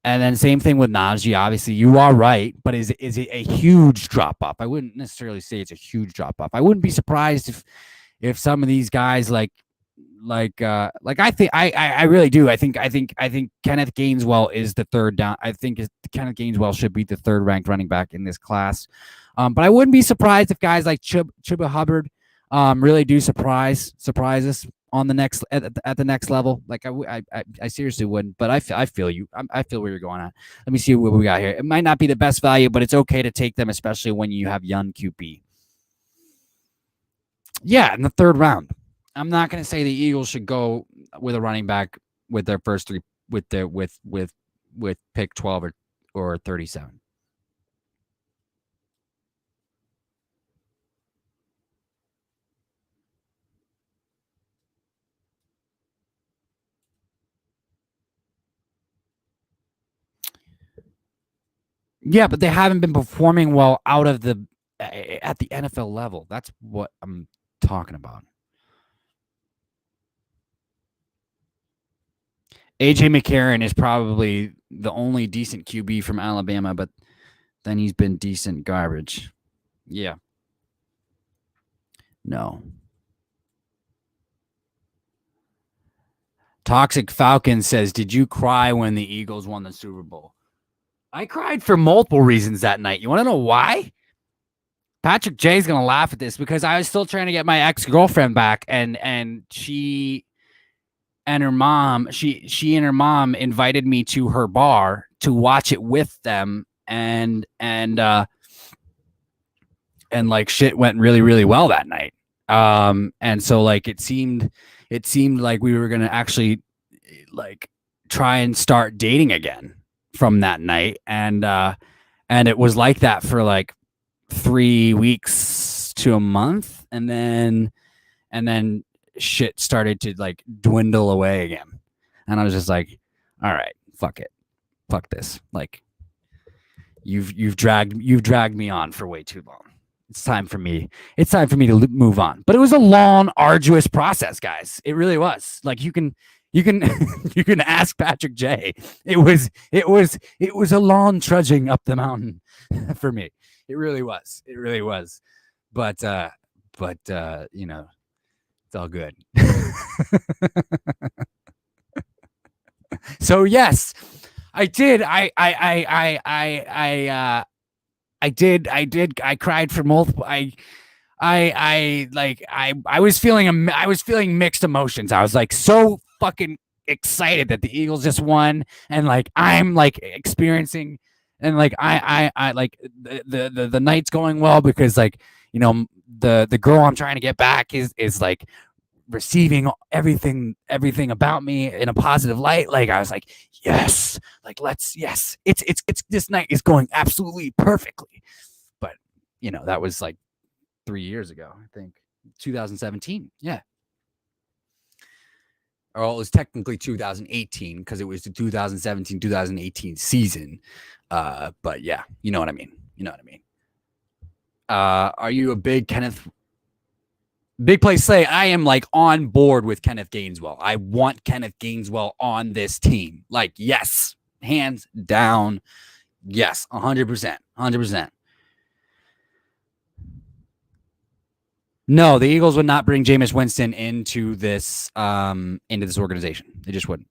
then same thing with Najee. Obviously, you are right, but is it a huge drop off? I wouldn't necessarily say it's a huge drop off. I wouldn't be surprised if some of these guys like I really do. I think Kenneth Gainswell is the third down. I think Kenneth Gainswell should be the third ranked running back in this class. But I wouldn't be surprised if guys like Chuba Hubbard really do surprise us on the next at the next level. Like I seriously wouldn't, but I feel you. I feel where you're going at. Let me see what we got here. It might not be the best value, but it's okay to take them, especially when you have young QB. Yeah, in the third round. I'm not going to say the Eagles should go with a running back with their first three with pick 12 or 37. Yeah, but they haven't been performing well out of the at the NFL level. That's what I'm talking about. AJ McCarron is probably the only decent QB from Alabama, but then he's been decent garbage. Yeah. No. Toxic Falcon says, "Did you cry when the Eagles won the Super Bowl?" I cried for multiple reasons that night. You want to know why? Patrick J's gonna laugh at this because I was still trying to get my ex-girlfriend back, and she and her mom, she and her mom invited me to her bar to watch it with them, and like shit went really, really well that night. And so like it seemed like we were gonna actually like try and start dating again from that night, and it was like that for like 3 weeks to a month, and then shit started to like dwindle away again, and I was just like, all right, fuck it, fuck this, like you've dragged me on for way too long. It's time for me to move on. But it was a long, arduous process, guys. It really was. Like, you can you can ask Patrick J. It was a long trudging up the mountain for me. It really was. But you know, it's all good. So yes, I did. I cried for multiple. I was feeling mixed emotions. I was like so fucking excited that the Eagles just won, and like I'm like experiencing, and like I like the night's going well because like, you know, the girl I'm trying to get back is like receiving everything about me in a positive light. Like I was like, yes, like yes, it's this night is going absolutely perfectly. But you know, that was like 3 years ago, I think, 2017. Yeah. Or it was technically 2018 because it was the 2017-2018 season. But yeah, you know what I mean. Are you a big Big Play Slay? I am like on board with Kenneth Gainswell. I want Kenneth Gainswell on this team. Like, yes, hands down. Yes, 100%. 100%. No, the Eagles would not bring Jameis Winston into this organization. They just wouldn't.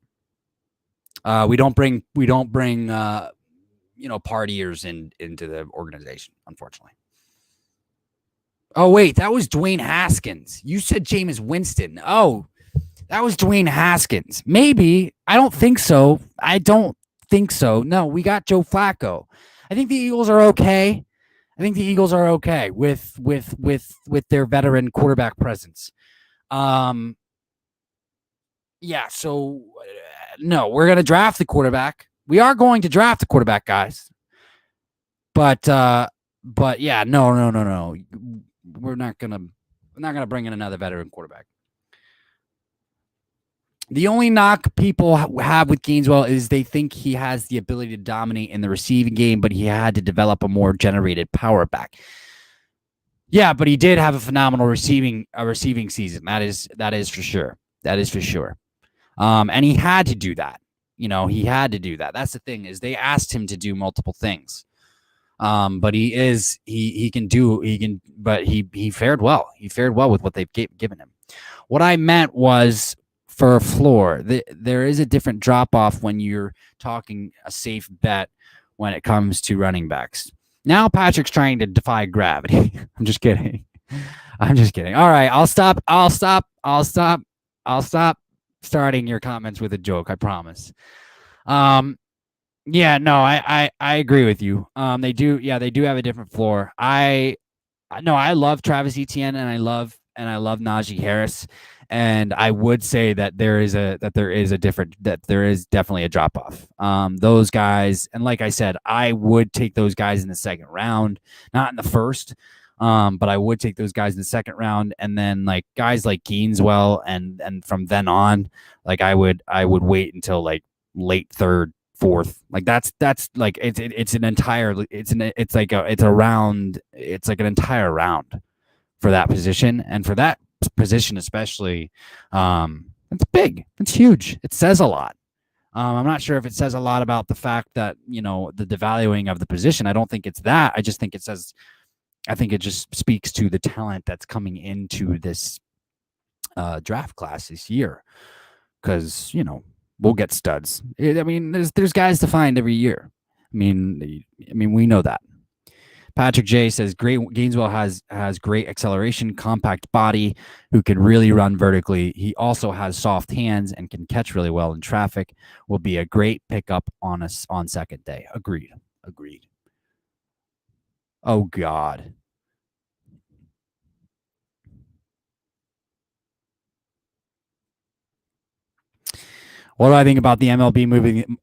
We don't bring partiers into the organization, unfortunately. Oh wait, that was Dwayne Haskins. You said Jameis Winston. Oh, that was Dwayne Haskins. Maybe. I don't think so. No, we got Joe Flacco. I think the Eagles are okay. With their veteran quarterback presence. Yeah, so no, we're going to draft the quarterback. We are going to draft the quarterback, guys. But yeah, no. We're not going to bring in another veteran quarterback. The only knock people have with Gaineswell is they think he has the ability to dominate in the receiving game, but he had to develop a more generated power back. Yeah, but he did have a phenomenal receiving season. That is for sure. And he had to do that. He had to do that. That's the thing, is they asked him to do multiple things. But he fared well. He fared well with what they've given him. What I meant was, for a floor, there is a different drop off when you're talking a safe bet when it comes to running backs. Now Patrick's trying to defy gravity. I'm just kidding. All right, I'll stop starting your comments with a joke, I promise. Yeah, no, I agree with you. They do have a different floor. I love Travis Etienne, and I love Najee Harris, and I would say that there is definitely a drop off. Those guys, and like I said, I would take those guys in the second round, not in the first. But I would take those guys in the second round, and then like guys like Gaineswell, and from then on, like I would wait until like late third, fourth. Like that's like it's an entire round for that position, and for that position especially. It's big, it's huge, it says a lot. I'm not sure if it says a lot about the fact that the devaluing of the position. I don't think it's that. I think it just speaks to the talent that's coming into this draft class this year, because we'll get studs. I mean, there's guys to find every year. I mean, we know that. Patrick J says Gaineswell has great acceleration, compact body, who can really run vertically. He also has soft hands and can catch really well in traffic. Will be a great pickup on second day. Agreed. Oh God. What do I think about the MLB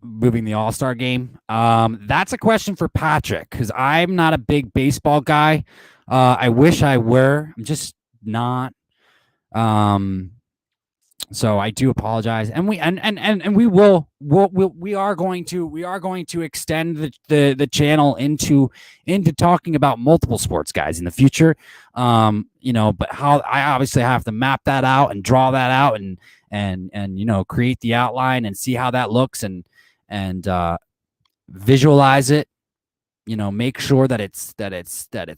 moving the All-Star game? That's a question for Patrick, because I'm not a big baseball guy. I wish I were. I'm just not. So I do apologize, and we are going to extend the channel into talking about multiple sports, guys, in the future. But how I obviously have to map that out and draw that out and create the outline and see how that looks, and visualize it. Make sure that it's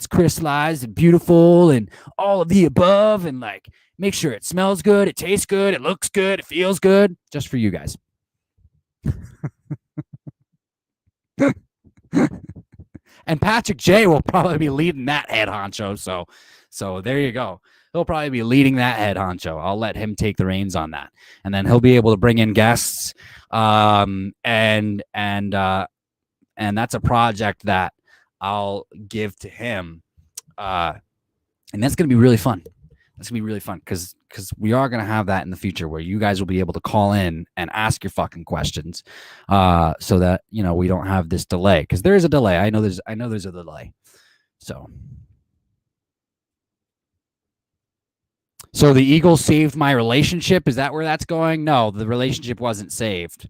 crystallized and beautiful and all of the above, and like make sure it smells good, it tastes good, it looks good, it feels good, just for you guys. And Patrick J will probably be leading that head honcho. So there you go. He'll probably be leading that head honcho. I'll let him take the reins on that, and then he'll be able to bring in guests. And that's a project that I'll give to him. And that's going to be really fun. Because we are going to have that in the future, where you guys will be able to call in and ask your fucking questions, so that we don't have this delay, because there is a delay. I know there's a delay. So the Eagles saved my relationship. Is that where that's going? No, the relationship wasn't saved.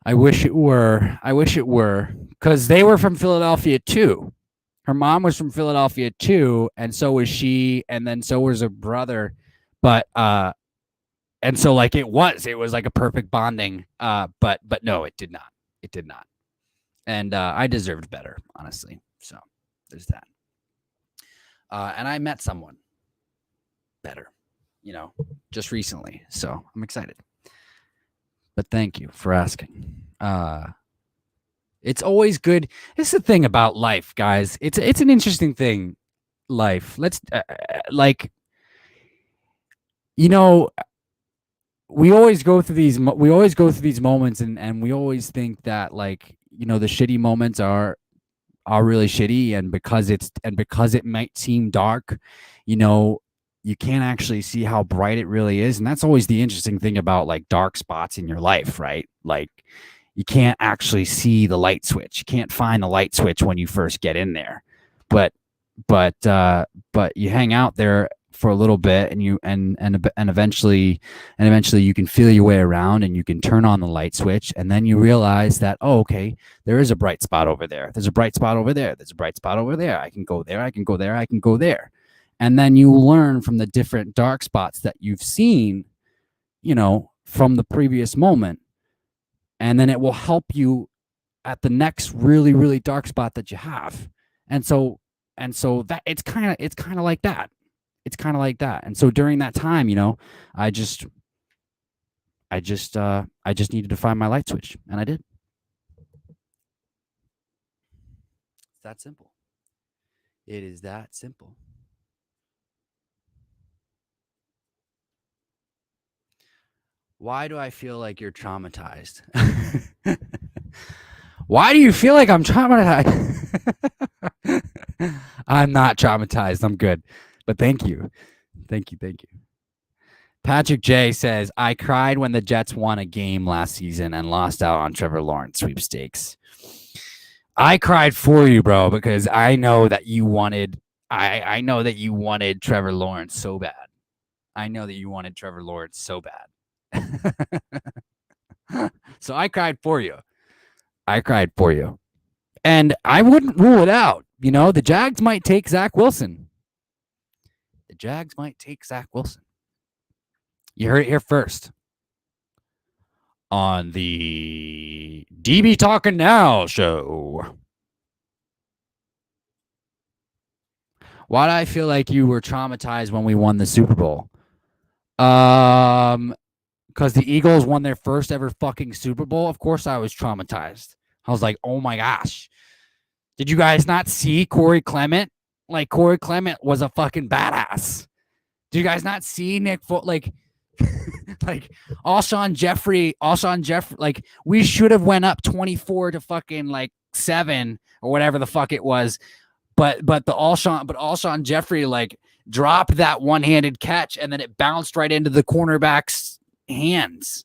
I wish it were, because they were from Philadelphia too. Her mom was from Philadelphia too, and so was she, and then so was her brother. But and so like it was like a perfect bonding. But no, it did not. And I deserved better, honestly. So there's that. And I met someone better, just recently. So I'm excited. But thank you for asking. It's always good. It's the thing about life, guys. It's an interesting thing. Life. Let's like you know we always go through these. We always go through these moments, and we always think that like the shitty moments are really shitty, and because it might seem dark, you know you can't actually see how bright it really is, and that's always the interesting thing about like dark spots in your life, right? Like you can't actually see the light switch, you can't find the light switch when you first get in there, but but you hang out there for a little bit, and you and eventually you can feel your way around, and you can turn on the light switch, and then you realize that, oh, okay, there is a bright spot over there, there's a bright spot over there, there's a bright spot over there, I can go there, I can go there, I can go there. And then you learn from the different dark spots that you've seen, from the previous moment, and then it will help you at the next really really dark spot that you have. And so that it's kind of like that. It's kind of like that. And so during that time, I just I just needed to find my light switch, and I did. It's that simple. It is that simple. Why do I feel like you're traumatized? Why do you feel like I'm traumatized? I'm not traumatized. I'm good. But thank you. Thank you. Thank you. Patrick J says, I cried when the Jets won a game last season and lost out on Trevor Lawrence sweepstakes. I cried for you, bro, because I know that you wanted I know that you wanted Trevor Lawrence so bad. I know that you wanted Trevor Lawrence so bad. So I cried for you. I cried for you. And I wouldn't rule it out. The Jags might take Zach Wilson. The Jags might take Zach Wilson. You heard it here first on the DB Talking Now show. Why do I feel like you were traumatized when we won the Super Bowl? Because the Eagles won their first ever fucking Super Bowl. Of course I was traumatized. I was like, oh my gosh. Did you guys not see Corey Clement? Like, Corey Clement was a fucking badass. Did you guys not see Nick like Alshon Jeffrey, like we should have went up 24 to fucking like 7 or whatever the fuck it was. But Alshon Jeffrey like dropped that one-handed catch, and then it bounced right into the cornerback's hands.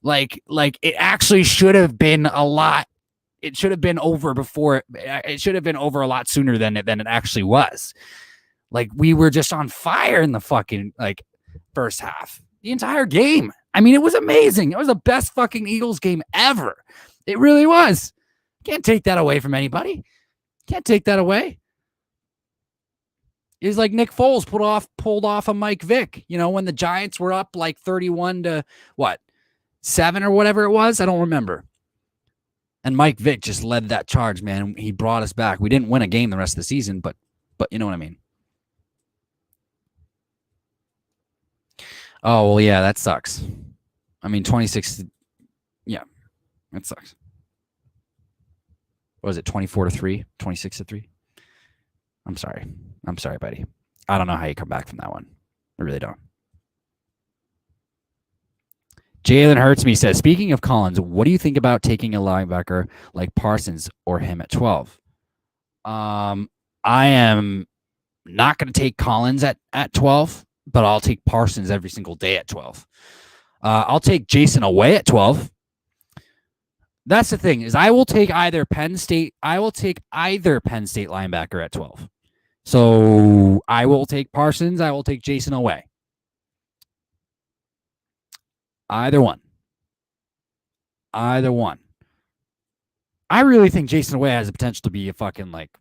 Like it actually should have been a lot. It should have been over before. It should have been over a lot sooner than it actually was. Like we were just on fire in the fucking like first half, the entire game. I mean, it was amazing. It was the best fucking Eagles game ever. It really was. Can't take that away from anybody. Can't take that away. It was like Nick Foles pulled off a Mike Vick, when the Giants were up like 31 to 7 or whatever it was. I don't remember. And Mike Vick just led that charge, man. He brought us back. We didn't win a game the rest of the season, but you know what I mean. Oh, well, yeah, that sucks. I mean, 26, yeah, that sucks. What was it, 24-3, 26-3? I'm sorry, buddy. I don't know how you come back from that one. I really don't. Jalen Hurts says, speaking of Collins, what do you think about taking a linebacker like Parsons or him at 12? I am not going to take Collins at 12, but I'll take Parsons every single day at 12. I'll take Jason away at 12. That's the thing, is I will take either Penn State linebacker at 12. So I will take Parsons. I will take Jason away. Either one. I really think Jason Away has the potential to be a fucking like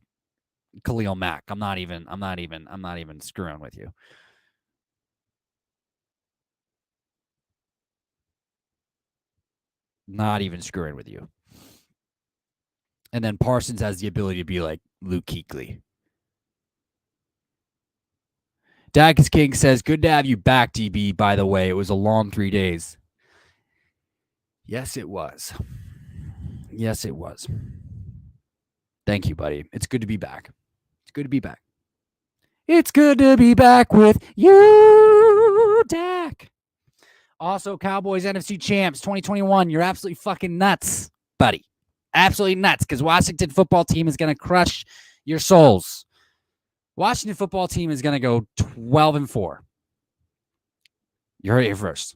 Khalil Mack. I'm not even screwing with you. Not even screwing with you. And then Parsons has the ability to be like Luke Kuechly. Dag's King says, good to have you back, DB, by the way. It was a long 3 days. Yes, it was. Yes, it was. Thank you, buddy. It's good to be back. It's good to be back. It's good to be back with you, Dak. Also, Cowboys NFC champs 2021. You're absolutely fucking nuts, buddy. Absolutely nuts, because Washington football team is going to crush your souls. Washington football team is going to go 12-4. You heard it here first.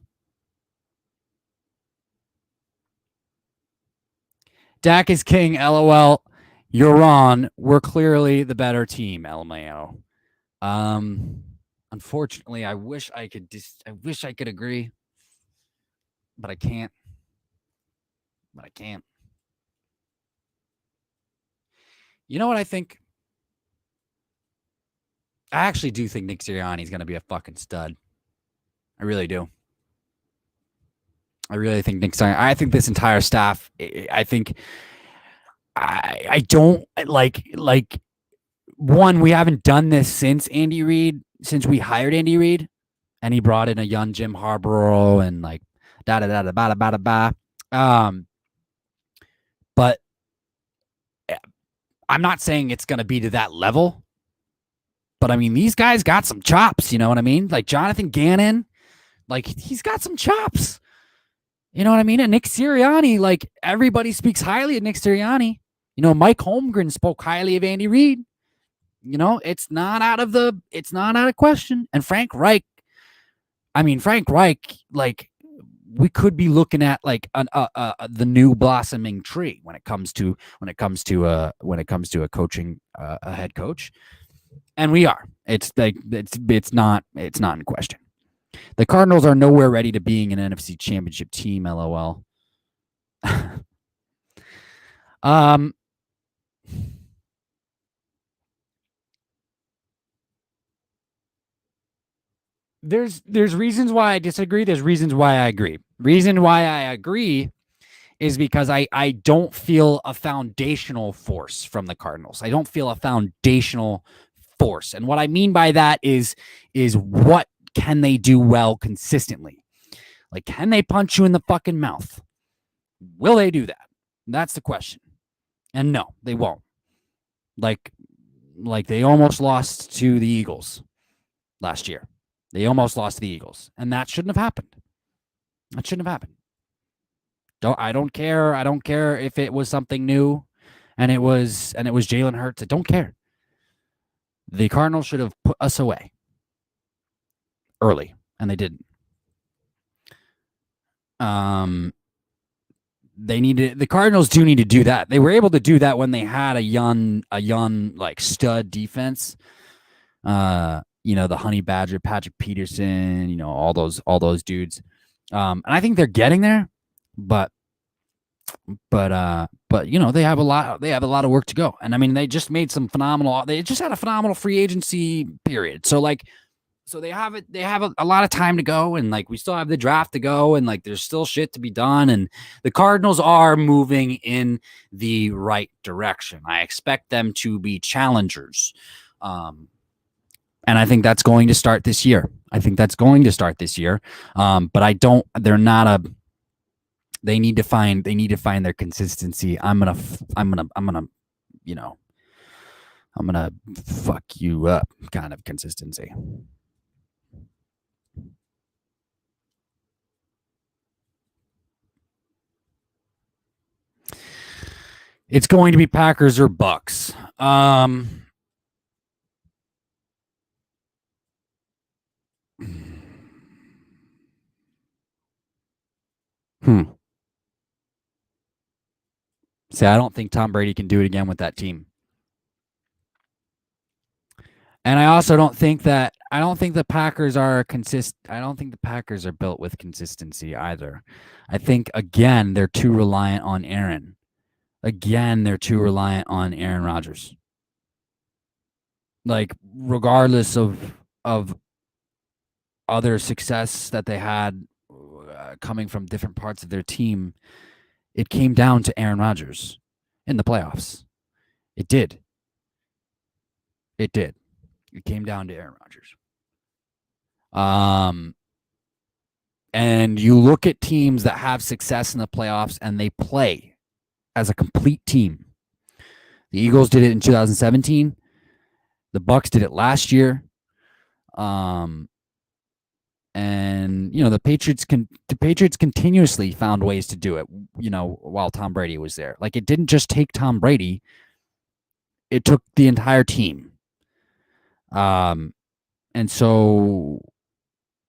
Dak is king, LOL. You're on. We're clearly the better team, LMAO. Unfortunately, I wish I could agree, but I can't. You know what I think? I actually do think Nick Sirianni is going to be a fucking stud. I really do. I really think Nick Sirianni. I think this entire staff. I think. I don't like. One, we haven't done this since Andy Reid. Since we hired Andy Reid, and he brought in a young Jim Harbaugh and like da da da da ba da ba da ba. But I'm not saying it's going to be to that level. But I mean, these guys got some chops. You know what I mean? Like Jonathan Gannon, like he's got some chops. You know what I mean? And Nick Sirianni, like everybody speaks highly of Nick Sirianni. You know, Mike Holmgren spoke highly of Andy Reid. You know, it's not out of question. And Frank Reich, like we could be looking at like the new blossoming tree when it comes to a coaching a head coach, and we are. It's like it's not in question. The Cardinals are nowhere ready to being an NFC Championship team. LOL. There's reasons why I disagree. There's reasons why I agree. Reason why I agree is because I don't feel a foundational force from the Cardinals. I don't feel a foundational force. And what I mean by that is what can they do well consistently? Like, can they punch you in the fucking mouth? Will they do that? That's the question. And no, they won't. Like they almost lost to the Eagles last year. They almost lost to the Eagles, and that shouldn't have happened. That shouldn't have happened. I don't care. I don't care if it was something new, and it was Jalen Hurts. I don't care. The Cardinals should have put us away early, and they didn't. The Cardinals do need to do that. They were able to do that when they had a young like stud defense. You know, the Honey Badger, Patrick Peterson, you know, all those dudes. And I think they're getting there, but you know, they have a lot of work to go. And I mean, they just had a phenomenal free agency period. So they have a lot of time to go, and like we still have the draft to go, and like there's still shit to be done, and the Cardinals are moving in the right direction. I expect them to be challengers. And I think that's going to start this year. But I don't. They're not a. They need to find their consistency. I'm gonna fuck you up kind of consistency. It's going to be Packers or Bucks. See, I don't think Tom Brady can do it again with that team. And I also don't think the Packers are I don't think the Packers are built with consistency either. I think again they're too reliant on Aaron. They're too reliant on Aaron Rodgers. Like regardless of other success that they had coming from different parts of their team, it came down to Aaron Rodgers in the playoffs. It did. It came down to Aaron Rodgers. Um, and you look at teams that have success in the playoffs and they play as a complete team. The Eagles did it in 2017. The Bucks did it last year. Um, and the Patriots continuously found ways to do it, while Tom Brady was there. Like, it didn't just take Tom Brady, it took the entire team. And so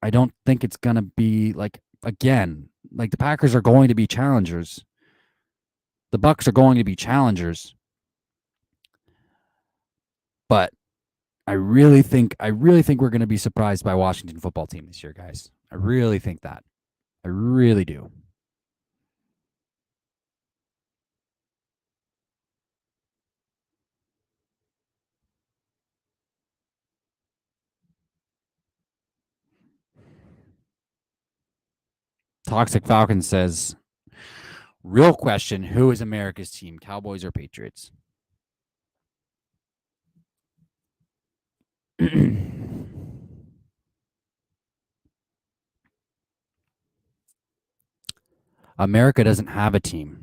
I don't think it's gonna be like, again, like, the Packers are going to be challengers. The Bucks are going to be challengers. But I really think we're going to be surprised by Washington football team this year, guys. I really think that. I really do. Toxic Falcon says, real question, who is America's team, Cowboys or Patriots? America doesn't have a team.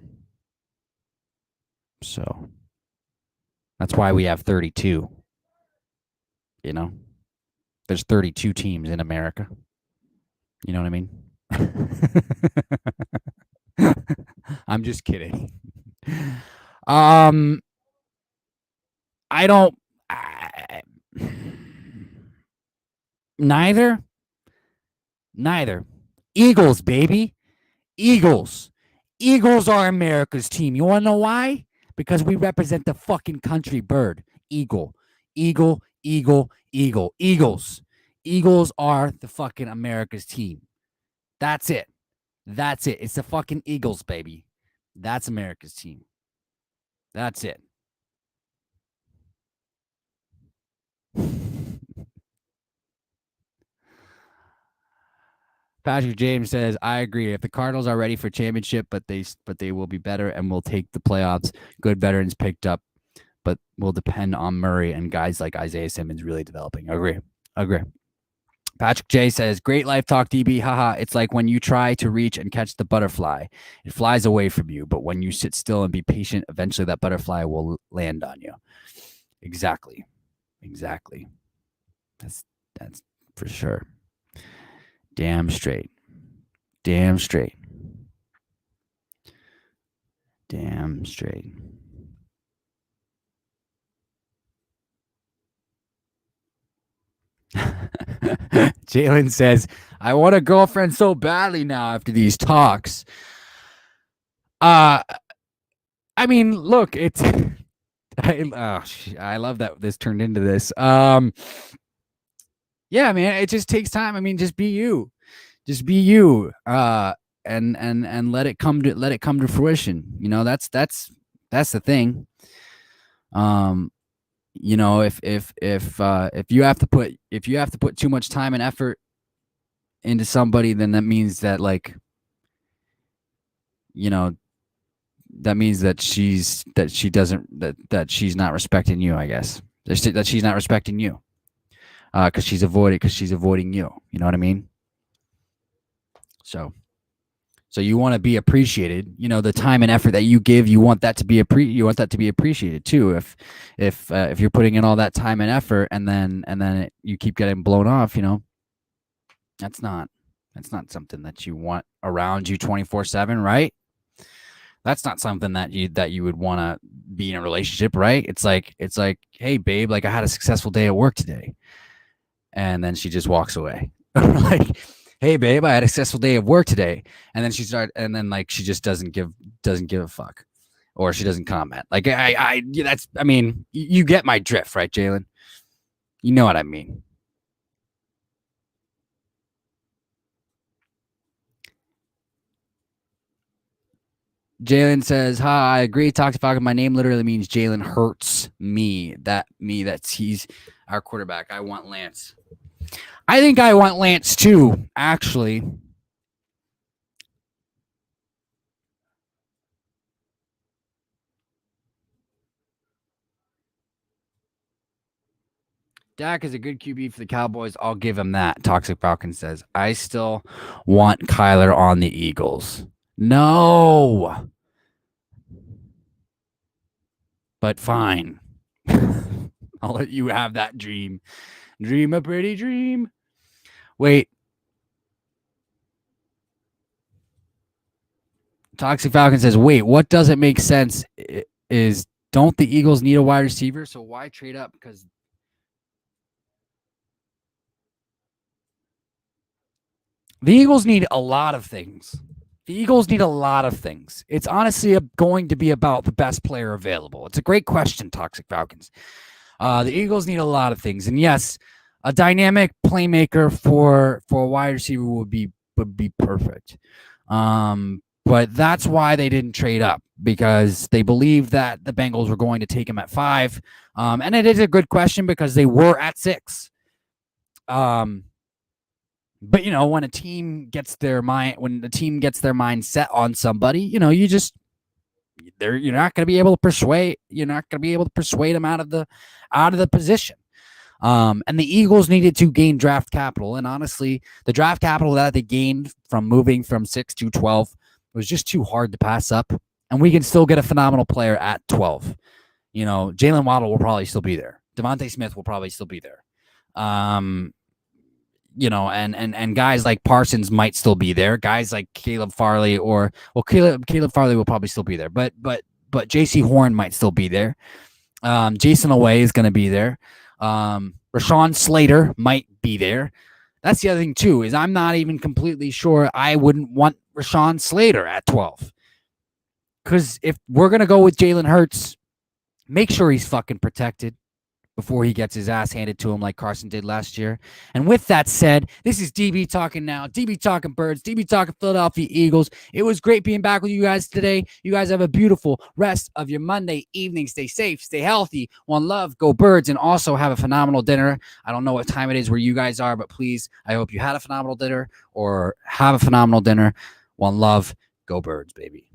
So that's why we have 32. There's 32 teams in America. You know what I mean? I'm just kidding. I don't. Neither. Eagles, baby. Eagles. Eagles are America's team. You want to know why? Because we represent the fucking country bird. Eagle. Eagle, eagle, eagle. Eagles. Eagles are the fucking America's team. That's it. It's the fucking Eagles, baby. That's America's team. That's it. Patrick James says, "I agree. If the Cardinals are ready for championship, but they will be better and will take the playoffs. Good veterans picked up, but will depend on Murray and guys like Isaiah Simmons really developing." Agree. Patrick J says, "Great life talk, DB. Haha. It's like when you try to reach and catch the butterfly, it flies away from you. But when you sit still and be patient, eventually that butterfly will land on you." Exactly. That's for sure. Damn straight. Damn straight. Jalen says, "I want a girlfriend so badly now after these talks." Uh I mean, look, it's I love that this turned into this. Yeah, man, it just takes time. I mean, just be you. Just be you. And let it come to fruition. That's the thing. Um if you have to put too much time and effort into somebody, then that means that, like, you know that means that she doesn't that she's not respecting you, I guess. That she's not respecting you, because she's avoiding you. You know what I mean? So you want to be appreciated. The time and effort that you give, you want that to be appreciated too. If you're putting in all that time and effort, and then you keep getting blown off, that's not something that you want around you 24/7, right? That's not something that you would want to be in a relationship, right? It's like, "Hey babe, like, I had a successful day at work today." And then she just walks away. Like, "Hey babe, I had a successful day of work today." And then, like, she just doesn't give a fuck, or she doesn't comment. Like, I mean, you get my drift, right, Jalen? You know what I mean. Jalen says, "Hi, I agree. Talk to Falcon. My name literally means Jalen hurts me. That's he's our quarterback. I want Lance." I think I want Lance too, actually. Dak is a good QB for the Cowboys. I'll give him that. Toxic Falcon says, I still want Kyler on the Eagles. No. But fine. I'll let you have that dream. Dream a pretty dream. Wait. Toxic Falcon says, wait, what doesn't make sense is don't the Eagles need a wide receiver? So why trade up? Because the Eagles need a lot of things. The Eagles need a lot of things. It's honestly going to be about the best player available. It's a great question, Toxic Falcons. The Eagles need a lot of things. And yes, a dynamic playmaker for a wide receiver would be perfect. But that's why they didn't trade up, because they believed that the Bengals were going to take him at 5. And it is a good question because they were at 6. But when a team gets their mind set on somebody, you're not going to be able to persuade them out of the position. And the Eagles needed to gain draft capital, and honestly, the draft capital that they gained from moving from 6 to 12 was just too hard to pass up. And we can still get a phenomenal player at 12. Jalen Waddle will probably still be there. Devontae Smith will probably still be there. And guys like Parsons might still be there. Guys like Caleb Farley Caleb Farley will probably still be there. But J.C. Horn might still be there. Jason Away is going to be there. Rashawn Slater might be there. That's the other thing too, is I'm not even completely sure I wouldn't want Rashawn Slater at 12. Because if we're going to go with Jalen Hurts, make sure he's fucking protected before he gets his ass handed to him like Carson did last year. And with that said, this is DB talking now. DB talking Birds. DB talking Philadelphia Eagles. It was great being back with you guys today. You guys have a beautiful rest of your Monday evening. Stay safe. Stay healthy. One love. Go Birds. And also have a phenomenal dinner. I don't know what time it is where you guys are, but please, I hope you had a phenomenal dinner or have a phenomenal dinner. One love. Go Birds, baby.